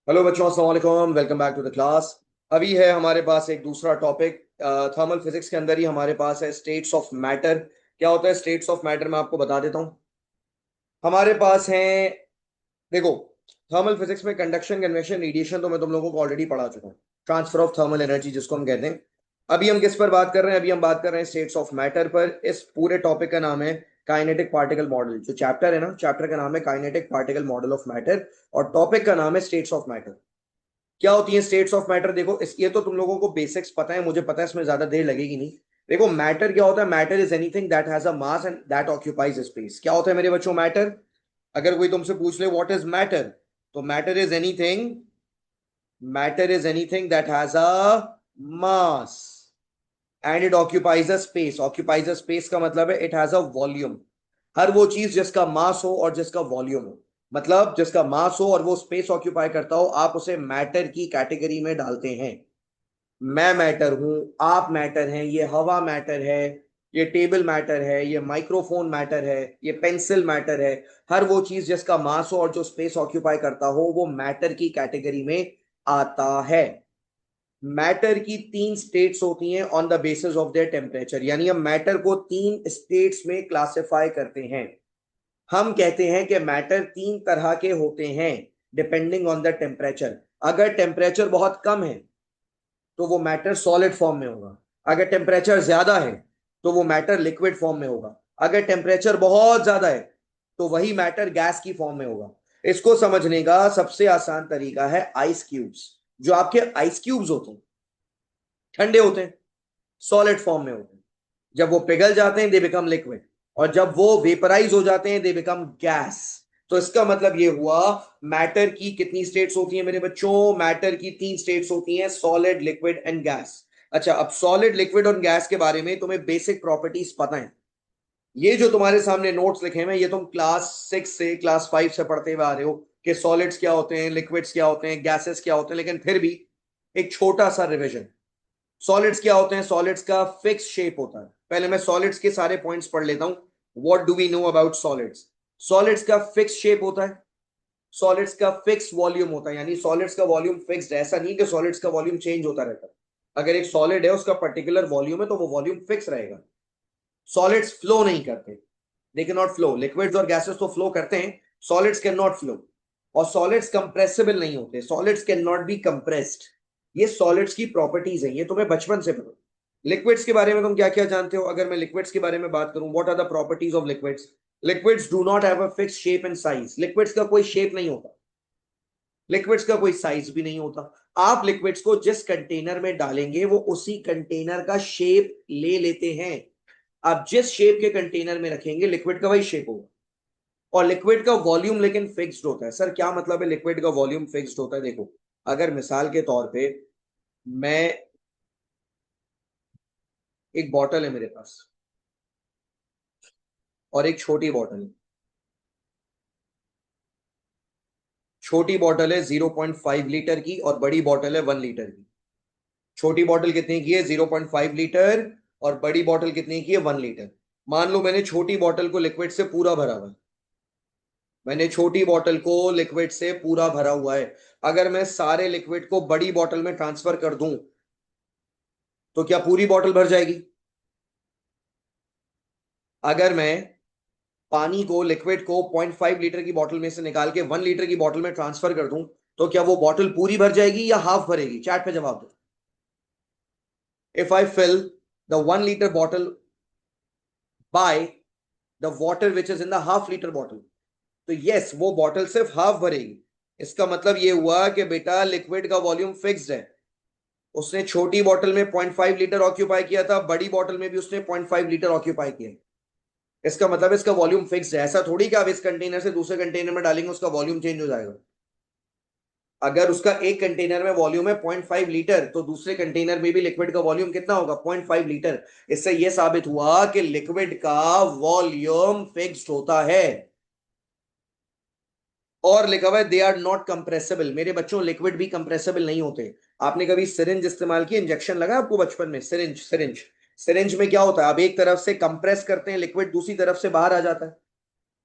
Hello बच्चों, अस्सलाम वालेकुम। Welcome back to the class. अभी है हमारे पास एक दूसरा टॉपिक। थर्मल फिजिक्स के अंदर ही हमारे पास है स्टेट्स ऑफ मैटर। क्या होता है स्टेट्स ऑफ मैटर, मैं आपको बता देता हूँ। हमारे पास है, देखो, थर्मल फिजिक्स में कंडक्शन, कन्वेक्शन, रेडिएशन तो मैं तुम लोगों को ऑलरेडी पढ़ा चुका हूँ। ट्रांसफर ऑफ थर्मल एनर्जी जिसको हम कहते हैं। अभी हम किस पर बात कर रहे हैं? अभी हम बात कर रहे हैं स्टेट्स ऑफ मैटर पर। इस पूरे टॉपिक का नाम है काइनेटिक पार्टिकल मॉडल। जो चैप्टर है ना, चैप्टर का नाम है kinetic particle model of matter और टॉपिक का नाम है स्टेट्स ऑफ मैटर। क्या होती है स्टेट्स ऑफ मैटर? देखो, इस ये तो तुम लोगों को बेसिक्स पता है, मुझे पता है, इसमें ज्यादा देर लगेगी नहीं। देखो, मैटर क्या होता है? Matter is anything that has a mass and that occupies space. क्या होता है मेरे बच्चों मैटर? अगर कोई तुमसे पूछ ले व्हाट इज मैटर, तो matter is anything that has a mass and it occupies a space. Occupies a space का मतलब है इट हैज अ वॉल्यूम। हर वो चीज जिसका मास हो और जिसका वॉल्यूम हो, मतलब जिसका मास हो और वो स्पेस ऑक्यूपाई करता हो, आप उसे मैटर की कैटेगरी में डालते हैं। मैं मैटर हूं, आप मैटर हैं, ये हवा मैटर है, ये टेबल मैटर है, ये माइक्रोफोन मैटर है, ये पेंसिल मैटर है। हर वो चीज जिसका मास हो और जो स्पेस ऑक्यूपाई करता हो वो मैटर की कैटेगरी में आता है। मैटर की तीन स्टेट्स होती हैं on the basis of their temperature, यानी हम मैटर को तीन स्टेट्स में क्लासिफाई करते हैं। हम कहते हैं कि मैटर तीन तरह के होते हैं डिपेंडिंग ऑन द टेम्परेचर। अगर टेम्परेचर बहुत कम है तो वो मैटर सॉलिड फॉर्म में होगा। अगर टेम्परेचर ज्यादा है तो वो मैटर लिक्विड फॉर्म में होगा। अगर टेम्परेचर बहुत ज्यादा है तो वही मैटर गैस की फॉर्म में होगा। इसको समझने का सबसे आसान तरीका है आइस क्यूब्स। जो आपके आइस क्यूब्स होते हैं ठंडे होते हैं, सॉलिड फॉर्म में होते हैं। जब वो पिघल जाते हैं दे बिकम लिक्विड, और जब वो वेपराइज हो जाते हैं दे बिकम गैस। तो इसका मतलब ये हुआ, मैटर की कितनी स्टेट्स होती हैं मेरे बच्चों? मैटर की तीन स्टेट्स होती हैं, सॉलिड, लिक्विड एंड गैस। अच्छा, अब सॉलिड, लिक्विड और गैस के बारे में तुम्हें बेसिक प्रॉपर्टीज पता है। ये जो तुम्हारे सामने नोट्स लिखे हैं ये तुम क्लास 6 से क्लास 5 से पढ़ते हुए आ रहे हो कि सॉलिड्स क्या होते हैं, लिक्विड्स क्या होते हैं, गैसेस क्या होते हैं, लेकिन फिर भी एक छोटा सा रिविजन। सॉलिड्स क्या होते हैं? सॉलिड्स का फिक्स शेप होता है। पहले मैं सॉलिड्स के सारे पॉइंट्स पढ़ लेता हूं। What do we know about solids? Solids का फिक्स शेप होता है, सॉलिड्स का फिक्स वॉल्यूम होता है, यानी सॉलिड्स का वॉल्यूम फिक्स्ड है। ऐसा नहीं कि सॉलिड्स का वॉल्यूम चेंज होता रहता है। अगर एक सॉलिड है उसका पर्टिकुलर वॉल्यूम है तो वो वॉल्यूम फिक्स रहेगा। सॉलिड्स फ्लो नहीं करते, they can not flow. Liquids और गैसेस तो फ्लो करते हैं, सॉलिड्स कैन नॉट फ्लो। और सॉलिड्स कंप्रेसिबल नहीं होते, solids can not be compressed. ये सॉलिड्स की प्रॉपर्टीज है, ये तुम्हें बचपन से पता। लिक्विड्स के बारे में तुम क्या क्या जानते हो? अगर मैं लिक्विड्स के बारे में बात करूं, what are the properties of liquids? Liquids do not have a fix shape and size. Liquids का कोई शेप नहीं होता, लिक्विड्स का कोई साइज भी नहीं होता। आप लिक्विड्स को जिस कंटेनर में डालेंगे वो उसी कंटेनर का शेप ले लेते हैं। आप जिस शेप के कंटेनर में रखेंगे लिक्विड का वही शेप होगा। और लिक्विड का वॉल्यूम लेकिन फिक्स्ड होता है। सर क्या मतलब है लिक्विड का वॉल्यूम फिक्स्ड होता है? देखो, अगर मिसाल के तौर पे मैं, एक बॉटल है मेरे पास और एक छोटी बॉटल है। छोटी बॉटल है 0.5 लीटर की और बड़ी बॉटल है 1 लीटर की। छोटी बॉटल कितने की है? 0.5 लीटर। और बड़ी बॉटल कितने की है? 1 लीटर। मान लो मैंने छोटी बॉटल को लिक्विड से पूरा भरा हुआ है। मैंने छोटी बॉटल को लिक्विड से पूरा भरा हुआ है। अगर मैं सारे लिक्विड को बड़ी बॉटल में ट्रांसफर कर दूं तो क्या पूरी बॉटल भर जाएगी? अगर मैं पानी को, लिक्विड को 0.5 लीटर की बॉटल में से निकाल के 1 लीटर की बॉटल में ट्रांसफर कर दूं तो क्या वो बॉटल पूरी भर जाएगी या हाफ भरेगी? चैट पे जवाब दो। If I fill the 1 litre bottle by the water which is in the half litre bottle, तो यस, वो बॉटल सिर्फ हाफ भरेगी। इसका मतलब ये हुआ कि बेटा लिक्विड का वॉल्यूम फिक्स्ड है। उसने छोटी बॉटल में 0.5 लीटर ऑक्यूपाई किया था, बड़ी बॉटल में भी उसने 0.5 लीटर ऑक्यूपाई किया। इसका मतलब इसका वॉल्यूम फिक्स्ड है। ऐसा थोड़ी कि आप इस कंटेनर से दूसरे कंटेनर में डालेंगे उसका वॉल्यूम चेंज हो जाएगा। अगर उसका एक कंटेनर में वॉल्यूम है 0.5 लीटर तो दूसरे कंटेनर में भी लिक्विड का वॉल्यूम कितना होगा? 0.5 लीटर। इससे यह साबित हुआ कि लिक्विड का वॉल्यूम फिक्स्ड होता है। और लिखा हुआ है दे आर नॉट कंप्रेसिबल। मेरे बच्चों, लिक्विड भी कंप्रेसिबल नहीं होते। आपने कभी सिरिंज इस्तेमाल की? इंजेक्शन लगा आपको बचपन में? सिरिंज सिरिंज सिरिंज में क्या होता है? आप एक तरफ से कंप्रेस करते हैं लिक्विड, दूसरी तरफ से बाहर आ जाता है।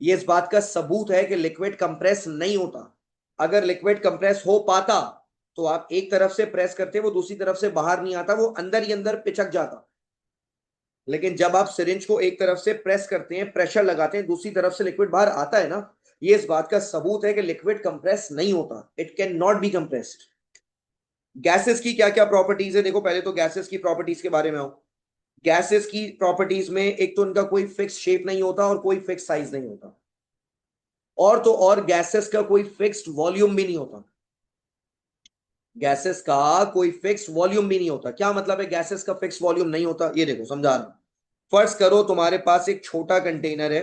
ये इस बात का सबूत है कि लिक्विड कंप्रेस नहीं होता। अगर लिक्विड कंप्रेस हो पाता तो आप एक तरफ से प्रेस करते, वो दूसरी तरफ से बाहर नहीं आता, वो अंदर ही अंदर पिचक जाता। लेकिन जब आप सिरिंज को एक तरफ से प्रेस करते हैं, प्रेशर लगाते हैं, दूसरी तरफ से लिक्विड बाहर आता है ना, ये इस बात का सबूत है कि लिक्विड कंप्रेस नहीं होता, it can not be compressed. Gases की क्या क्या प्रॉपर्टीज है, देखो पहले तो गैसेस की प्रॉपर्टीज के बारे में आओ। गैसेस की प्रॉपर्टीज में एक तो उनका कोई फिक्स शेप नहीं होता और कोई फिक्स साइज नहीं होता, और तो और गैसेस का कोई फिक्स्ड वॉल्यूम भी नहीं होता। गैसेस का कोई फिक्स्ड वॉल्यूम भी नहीं होता। क्या मतलब है गैसेस का फिक्स्ड वॉल्यूम नहीं होता? ये देखो समझा रहा हूं। फर्ज करो तुम्हारे पास एक छोटा कंटेनर है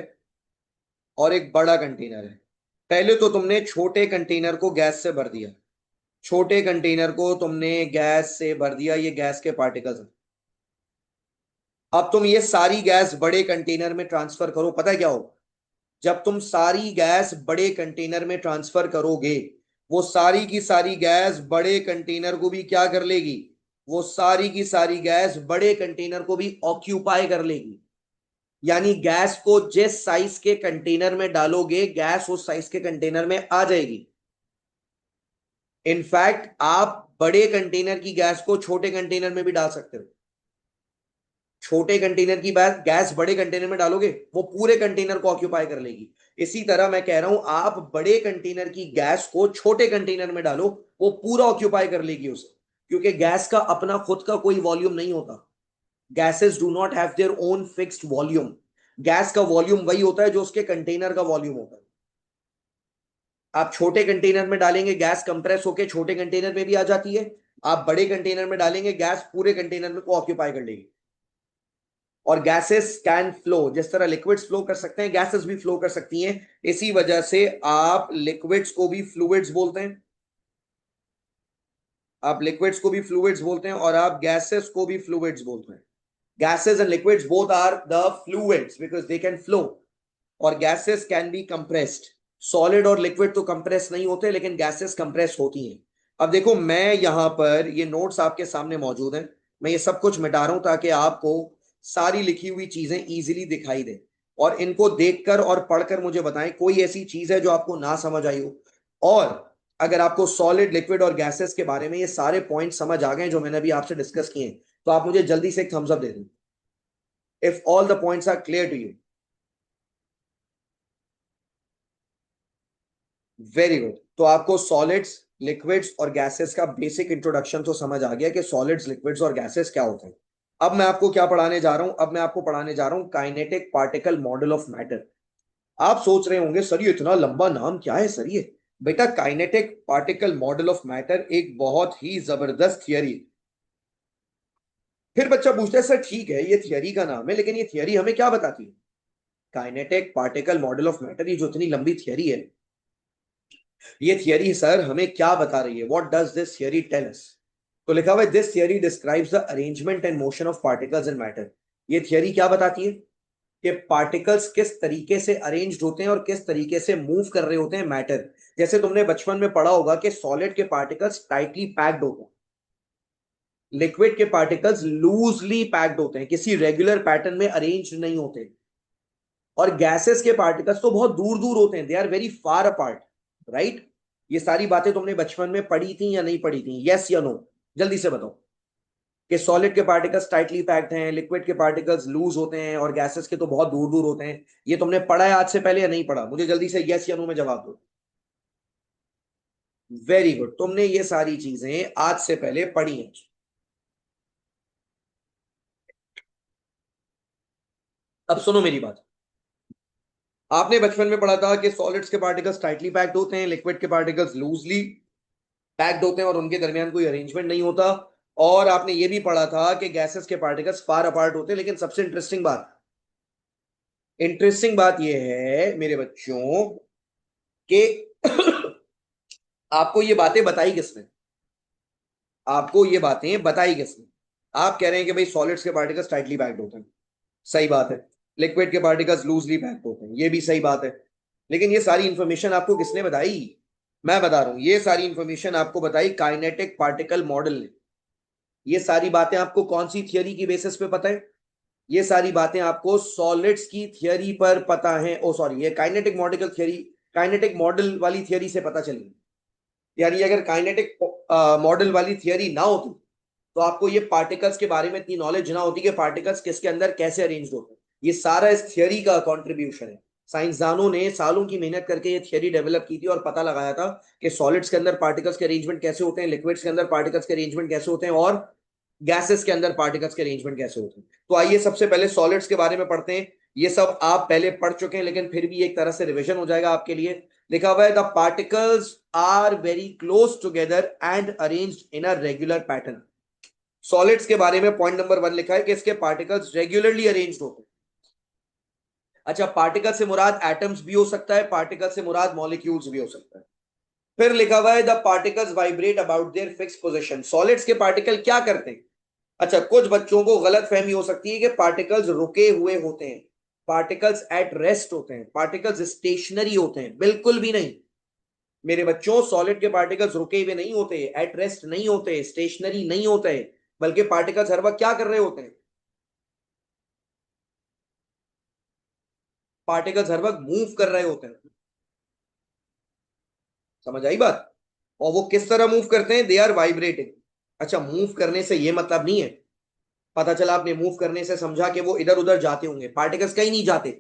और एक बड़ा कंटेनर है। पहले तो तुमने छोटे कंटेनर को गैस से भर दिया, छोटे कंटेनर को तुमने गैस से भर दिया, ये गैस के पार्टिकल्स हैं। अब तुम ये सारी गैस बड़े कंटेनर में ट्रांसफर करो, पता है क्या होगा? जब तुम सारी गैस बड़े कंटेनर में ट्रांसफर करोगे, वो सारी की सारी गैस बड़े कंटेनर को भी क्या कर लेगी? वो सारी की सारी गैस बड़े कंटेनर को भी ऑक्यूपाई कर लेगी। यानी गैस को जिस साइज के कंटेनर में डालोगे, गैस उस साइज के कंटेनर में आ जाएगी। इनफैक्ट आप बड़े कंटेनर की गैस को छोटे कंटेनर में भी डाल सकते हो। छोटे कंटेनर की गैस बड़े कंटेनर में डालोगे, वो पूरे कंटेनर को ऑक्यूपाई कर लेगी। इसी तरह मैं कह रहा हूं, आप बड़े कंटेनर की गैस को छोटे कंटेनर में डालो, वो पूरा ऑक्यूपाई कर लेगी उसे, क्योंकि गैस का अपना खुद का कोई वॉल्यूम नहीं होता। Gases do not have their own fixed volume. Gas का वॉल्यूम वही होता है जो उसके कंटेनर का वॉल्यूम होता है। आप छोटे कंटेनर में डालेंगे, गैस कंप्रेस होकर छोटे कंटेनर में भी आ जाती है। आप बड़े कंटेनर में डालेंगे, गैस पूरे कंटेनर में को ऑक्यूपाई कर लेगी। और गैसेस कैन फ्लो, जिस तरह लिक्विड्स फ्लो कर सकते हैं, गैसेस भी फ्लो कर सकती हैं। इसी वजह से आप लिक्विड्स को भी फ्लूइड्स बोलते हैं, आप लिक्विड्स को भी फ्लूइड्स बोलते हैं, और आप गैसेस को भी फ्लूइड्स बोलते हैं। Gases and liquids both are the fluids because they can flow, और gases can be compressed. Solid और लिक्विड तो कंप्रेस नहीं होते, लेकिन गैसेस कंप्रेस होती हैं। अब देखो, मैं यहां पर ये नोट्स आपके सामने मौजूद हैं, मैं ये सब कुछ मिटा रहा हूं ताकि आपको सारी लिखी हुई चीजें इजीली दिखाई दे, और इनको देखकर और पढ़कर मुझे बताएं कोई ऐसी चीज है जो आपको ना समझ आई हो। और अगर आपको सॉलिड, लिक्विड और गैसेस के बारे में ये सारे पॉइंट समझ आ गए जो मैंने अभी आपसे डिस्कस किए हैं, तो आप मुझे जल्दी से एक थम्स अप दे दें if all the points are clear to you. Very good. तो आपको सॉलिड्स, लिक्विड्स और गैसेस का बेसिक इंट्रोडक्शन तो समझ आ गया कि सॉलिड्स, लिक्विड्स और गैसेस क्या होते हैं। अब मैं आपको क्या पढ़ाने जा रहा हूं? अब मैं आपको पढ़ाने जा रहा हूं kinetic particle model of matter. आप सोच रहे होंगे सर ये इतना लंबा नाम क्या है सर? ये बेटा kinetic particle model of matter एक बहुत ही जबरदस्त थियरी। फिर बच्चा पूछता है सर ठीक है ये थियरी का नाम है, लेकिन ये थियरी हमें क्या बताती है? Kinetic particle model of matter, ये जो इतनी लंबी थियरी है, ये थियरी सर हमें क्या बता रही है? What does this theory tell us? तो लिखा हुआ है this theory describes the arrangement and motion of particles in matter. ये थियरी क्या बताती है कि पार्टिकल्स किस तरीके से अरेंज्ड होते हैं और किस तरीके से मूव कर रहे होते हैं मैटर। जैसे तुमने बचपन में पढ़ा होगा कि सॉलिड के पार्टिकल्स टाइटली पैक्ड होते हैं, लिक्विड के पार्टिकल्स लूजली पैक्ड होते हैं, किसी रेगुलर पैटर्न में अरेंज नहीं होते, और गैसेस के पार्टिकल्स तो बहुत दूर दूर होते हैं, they are very far apart, right? ये सारी बातें तुमने बचपन में पढ़ी थी या नहीं पढ़ी थी? यस या नो? जल्दी से बताओ कि सॉलिड के पार्टिकल्स टाइटली पैक्ड हैं, लिक्विड के पार्टिकल्स लूज होते हैं, और गैसेस के तो बहुत दूर दूर होते हैं। ये तुमने पढ़ा है आज से पहले या नहीं पढ़ा? मुझे जल्दी से यस या नो में जवाब दो। वेरी गुड, तुमने ये सारी चीजें आज से पहले पढ़ी हैं। अब सुनो मेरी बात। आपने बचपन में पढ़ा था कि सॉलिड्स के पार्टिकल्स टाइटली पैक्ड होते हैं, लिक्विड के पार्टिकल्स लूजली पैक्ड होते हैं, और उनके दरमियान कोई अरेंजमेंट नहीं होता। और आपने ये भी पढ़ा था कि गैसेस के पार्टिकल्स फार अपार्ट होते हैं। लेकिन सबसे इंटरेस्टिंग बात यह है मेरे बच्चों कि आपको ये बातें बताई किसने? आपको ये बातें बताई किसने? आप कह रहे हैं कि भाई सॉलिड्स के पार्टिकल्स टाइटली पैक्ड होते हैं, सही बात है। लिक्विड के पार्टिकल्स लूजली पैक्ड होते हैं, ये भी सही बात है। लेकिन ये सारी इंफॉर्मेशन आपको किसने बताई? मैं बता रहा हूं, ये सारी इंफॉर्मेशन आपको बताई काइनेटिक पार्टिकल मॉडल ने। ये सारी बातें आपको कौन सी थियरी की बेसिस पे पता है? ये सारी बातें आपको सॉलिड्स की थियरी पर पता है। ओ सॉरी, ये kinetic model theory, kinetic model वाली थियरी से पता चली। यानी अगर काइनेटिक मॉडल वाली थियरी ना होती तो आपको ये पार्टिकल्स के बारे में इतनी नॉलेज ना होती कि पार्टिकल्स किसके अंदर कैसे अरेंज होते हैं। ये सारा इस थियरी का कंट्रीब्यूशन है। साइंसदानों ने सालों की मेहनत करके ये थियरी डेवलप की थी और पता लगाया था कि सॉलिड्स के अंदर पार्टिकल्स के अरेंजमेंट कैसे होते हैं, लिक्विड्स के अंदर पार्टिकल्स के अरेंजमेंट कैसे होते हैं और गैसेस के अंदर पार्टिकल्स के अरेंजमेंट कैसे होते हैं। तो आइए सबसे पहले सॉलिड्स के बारे में पढ़ते हैं। ये सब आप पहले पढ़ चुके हैं लेकिन फिर भी एक तरह से रिवीजन हो जाएगा आपके लिए। लिखा हुआ है the particles are very close together and arranged in a regular pattern. Solids के बारे में पॉइंट नंबर 1 लिखा है कि इसके पार्टिकल्स रेगुलरली अरेंज्ड होते हैं। अच्छा, पार्टिकल से मुराद एटम्स भी हो सकता है, पार्टिकल से मुराद मॉलिक्यूल्स भी हो सकता है। फिर लिखा हुआ है the particles vibrate about their fix position. Solids के पार्टिकल क्या करते हैं? अच्छा, कुछ बच्चों को गलत फहमी हो सकती है कि पार्टिकल्स रुके हुए होते हैं, पार्टिकल्स एट रेस्ट होते हैं, पार्टिकल्स स्टेशनरी होते हैं। बिल्कुल भी नहीं मेरे बच्चों, सॉलिड के पार्टिकल्स रुके हुए नहीं होते, एट रेस्ट नहीं होते, स्टेशनरी नहीं होते, बल्कि पार्टिकल्स हर वक्त क्या कर रहे होते हैं? पार्टिकल्स हर वक्त मूव कर रहे होते हैं। समझ आई बात? और वो किस तरह मूव करते हैं? They are vibrating. अच्छा, मूव करने से ये मतलब नहीं है, पता चला आपने मूव करने से समझा कि वो इधर उधर जाते होंगे। पार्टिकल्स कहीं नहीं जाते,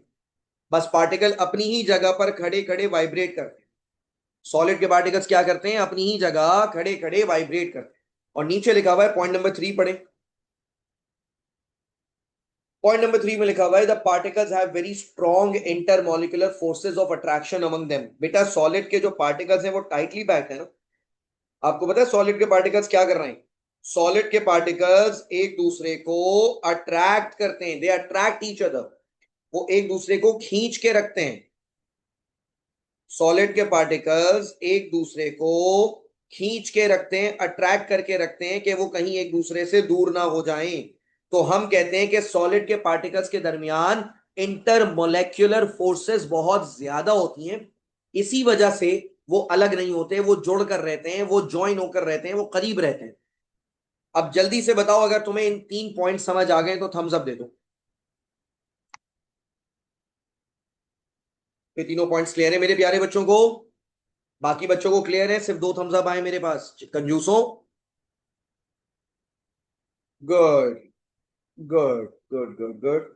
बस पार्टिकल अपनी ही जगह पर खड़े खड़े वाइब्रेट करते हैं। सॉलिड के पार्टिकल्स क्या करते हैं? अपनी ही जगह खड़े खड़े वाइब्रेट करते हैं। और नीचे लिखा हुआ है पॉइंट नंबर 3 पढ़े। पॉइंट नंबर 3 में लिखा हुआ है the particles have very strong intermolecular forces of attraction among them. बेटा, सॉलिड के जो पार्टिकल्स हैं वो टाइटली पैक्ड है ना। आपको पता है सॉलिड के पार्टिकल्स क्या कर रहे हैं? सॉलिड के पार्टिकल्स एक दूसरे को अट्रैक्ट करते हैं, दे अट्रैक्ट ईच अदर। वो एक दूसरे को खींच के रखते हैं। सॉलिड के पार्टिकल्स एक दूसरे को खींच के रखते हैं, अट्रैक्ट करके रखते हैं कि वो कहीं एक दूसरे से दूर ना हो जाएं। तो हम कहते हैं कि सॉलिड के पार्टिकल्स के दरमियान इंटरमोलेक्युलर फोर्सेस बहुत ज्यादा होती हैं। इसी वजह से वो अलग नहीं होते, वो जुड़ कर रहते हैं, वो ज्वाइन होकर रहते हैं, वो करीब रहते हैं। अब जल्दी से बताओ, अगर तुम्हें इन 3 पॉइंट समझ आ गए तो थम्स अप दे दो। ये तीनों पॉइंट्स क्लियर है मेरे प्यारे बच्चों को? बाकी बच्चों को क्लियर है? सिर्फ 2 थम्स अप आए मेरे पास, कंजूसों। Good good good good good.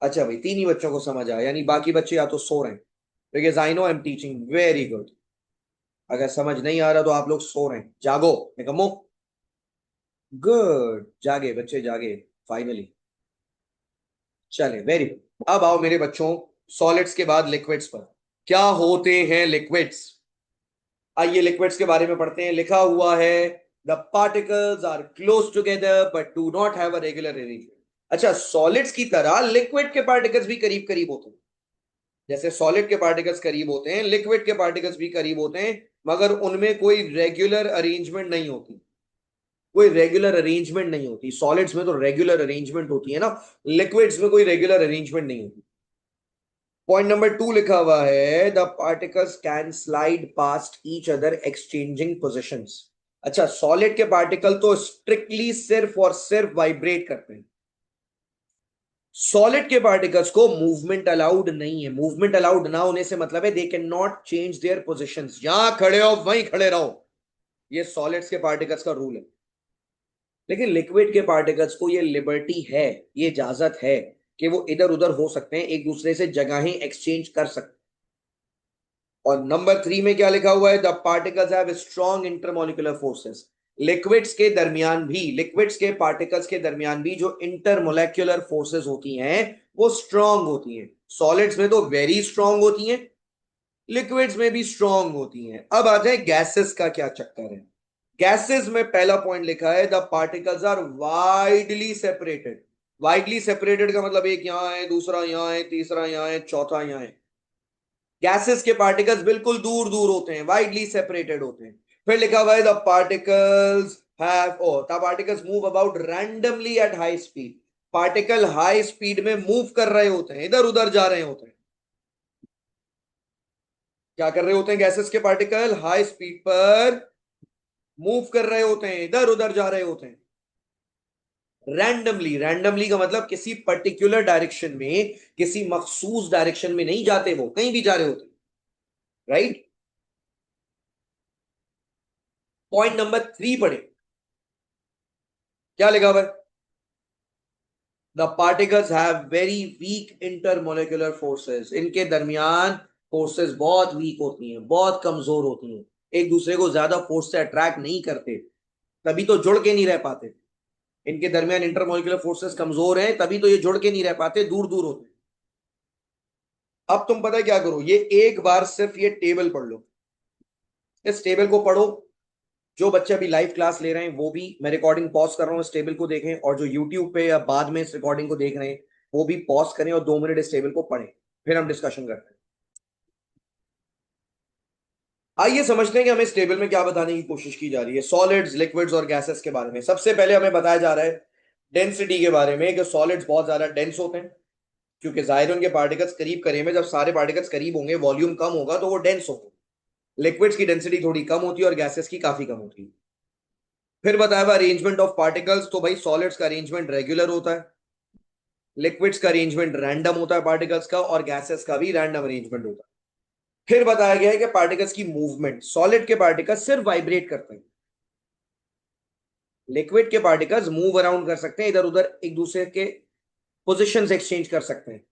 अच्छा भाई, 3 ही बच्चों को समझ आया, यानी बाकी बच्चे या तो सो रहे हैं, because I know I am teaching very good. अगर समझ नहीं आ रहा तो आप लोग सो रहे हैं, जागो निकम्मो। गुड, जागे बच्चे जागे, फाइनली। चले, वेरी गुड। अब आओ मेरे बच्चों, सॉलिड्स के बाद लिक्विड्स पर। क्या होते हैं लिक्विड्स? आइए लिक्विड्स के बारे में पढ़ते हैं। लिखा हुआ है the particles are close together but do not have a regular arrangement. अच्छा, सॉलिड्स की तरह लिक्विड के पार्टिकल्स भी करीब करीब होते हैं। जैसे सॉलिड के पार्टिकल्स करीब होते हैं, लिक्विड के पार्टिकल्स भी करीब होते हैं, मगर उनमें कोई रेगुलर अरेंजमेंट नहीं होती। कोई रेगुलर अरेंजमेंट नहीं होती। सॉलिड्स में तो रेगुलर अरेंजमेंट होती है ना, लिक्विड्स में कोई रेगुलर अरेंजमेंट नहीं होती। पॉइंट नंबर 2 लिखा हुआ है the particles can slide past each other exchanging positions. अच्छा, सॉलिड के पार्टिकल तो स्ट्रिक्टली सिर्फ और सिर्फ वाइब्रेट करते हैं। सॉलिड के पार्टिकल्स को मूवमेंट अलाउड नहीं है। मूवमेंट अलाउड ना होने से मतलब है they can not change their positions. जहां खड़े हो वहीं खड़े रहो, ये सॉलिड्स के पार्टिकल्स का रूल है। लेकिन लिक्विड के पार्टिकल्स को ये लिबर्टी है, ये इजाजत है कि वो इधर उधर हो सकते हैं, एक दूसरे से जगहें एक्सचेंज कर सकते हैं। और नंबर 3 में क्या लिखा हुआ है the particles have strong intermolecular forces. Liquids के दरमियान भी, लिक्विड्स के पार्टिकल्स के दरमियान भी जो इंटरमोलेक्युलर फोर्सेस होती हैं वो स्ट्रॉन्ग होती हैं। सॉलिड्स में तो वेरी स्ट्रॉन्ग होती हैं, लिक्विड्स में भी स्ट्रॉन्ग होती हैं। अब आ जाए गैसेस का क्या चक्कर है। गैसेस में पहला पॉइंट लिखा है the particles are widely separated. Widely separated का मतलब एक यहां है, दूसरा यहां है, तीसरा यहां है, चौथा यहां है। गैसेस के पार्टिकल्स बिल्कुल दूर दूर होते हैं, वाइडली सेपरेटेड होते हैं। फिर लिखा हुआ है the particles have oh the particles move about randomly at high speed. Particle high speed में मूव कर रहे होते हैं, इधर उधर जा रहे होते हैं। क्या कर रहे होते हैं? गैसेस के पार्टिकल हाई स्पीड पर मूव कर रहे होते हैं, इधर उधर जा रहे होते हैं रैंडमली। रैंडमली का मतलब किसी पर्टिकुलर डायरेक्शन में, किसी मखसूस डायरेक्शन में नहीं जाते, वो कहीं भी जा रहे होते हैं, राइट? पॉइंट नंबर 3 पढ़े, क्या लिखा हुआ है? The particles have very weak intermolecular forces, इनके दरमियान फोर्सेस बहुत वीक होती हैं, बहुत कमजोर होती हैं, एक दूसरे को ज्यादा फोर्स से अट्रैक्ट नहीं करते, तभी तो जुड़ के नहीं रह पाते। इनके दरमियान इंटरमोलिकुलर फोर्सेस कमजोर हैं, तभी तो ये जुड़ के नहीं रह पाते, दूर दूर होते हैं। अब तुम पता है क्या करो, ये एक बार सिर्फ ये टेबल पढ़ लो, इस टेबल को पढ़ो। जो बच्चे अभी लाइव क्लास ले रहे हैं वो भी, मैं रिकॉर्डिंग पॉज कर रहा हूँ, इस टेबल को देखें, और जो यूट्यूब पे या बाद में इस रिकॉर्डिंग को देख रहे हैं वो भी पॉज करें और 2 मिनट इस टेबल को पढ़ें, फिर हम डिस्कशन करते हैं। आइए समझते हैं कि हमें इस टेबल में क्या बताने की कोशिश की जा रही है सॉलिड्स, लिक्विड्स और गैसेस के बारे में। सबसे पहले हमें बताया जा रहा है डेंसिटी के बारे में, कि सॉलिड्स बहुत ज्यादा डेंस होते हैं, क्योंकि जाहिर है उनके पार्टिकल्स करीब करीब में, जब सारे पार्टिकल्स करीब होंगे वॉल्यूम कम होगा तो वो डेंस होंगे। लिक्विड्स की डेंसिटी थोड़ी कम होती है और गैसेस की काफी कम होती है। फिर बताया हुआ अरेंजमेंट ऑफ पार्टिकल्स, तो भाई सॉलिड्स का अरेंजमेंट रेगुलर होता है, लिक्विड्स का अरेंजमेंट रैंडम होता है पार्टिकल्स का, और गैसेस का भी रैंडम अरेंजमेंट होता है। फिर बताया गया है कि पार्टिकल्स की मूवमेंट, सॉलिड के पार्टिकल्स सिर्फ वाइब्रेट करते हैं, लिक्विड के पार्टिकल्स मूव अराउंड कर सकते हैं, इधर उधर एक दूसरे के पोजिशन एक्सचेंज कर सकते हैं,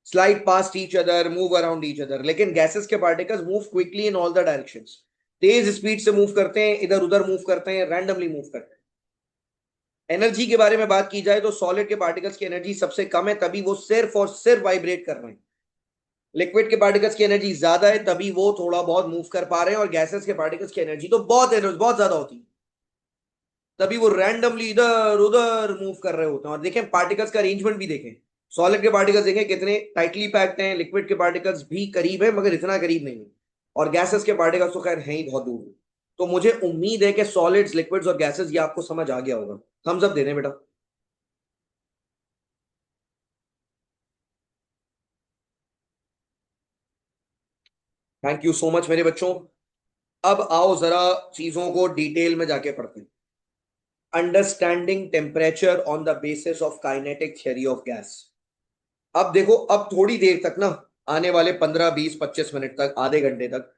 slide past each other, move around each other. लेकिन गैसेस के particles move quickly in all the directions, Tej speed से मूव करते हैं, इधर उधर मूव करते हैं, रैंडमली मूव करते हैं। एनर्जी के बारे में बात की जाए तो सॉलिड के पार्टिकल्स की एनर्जी सबसे कम है, तभी वो सिर्फ और सिर्फ वाइब्रेट कर रहे हैं। लिक्विड के पार्टिकल्स की एनर्जी ज्यादा है, तभी वो थोड़ा बहुत मूव कर पा रहे हैं, और गैसेस के पार्टिकल्स की एनर्जी तो बहुत एनर्जी बहुत ज्यादा होती है, तभी वो रैंडमली इधर उधर मूव कर रहे होते हैं। और देखें पार्टिकल्स का अरेंजमेंट भी देखें, सॉलिड के पार्टिकल्स देखें कितने टाइटली पैक्ड हैं, लिक्विड के पार्टिकल्स भी करीब है मगर इतना करीब नहीं है, और गैसेस के पार्टिकल्स तो खैर हैं ही बहुत दूर। तो मुझे उम्मीद है कि सॉलिड्स, लिक्विड्स और गैसेस ये आपको समझ आ गया होगा। थम्स अप दे दें बेटा। थैंक यू सो मच मेरे बच्चों। अब आओ जरा चीजों को डिटेल में जाके पढ़ते हैं। Understanding temperature on the basis of kinetic theory of gas. अब देखो, अब थोड़ी देर तक ना, आने वाले 15 20 25 मिनट तक, आधे घंटे तक,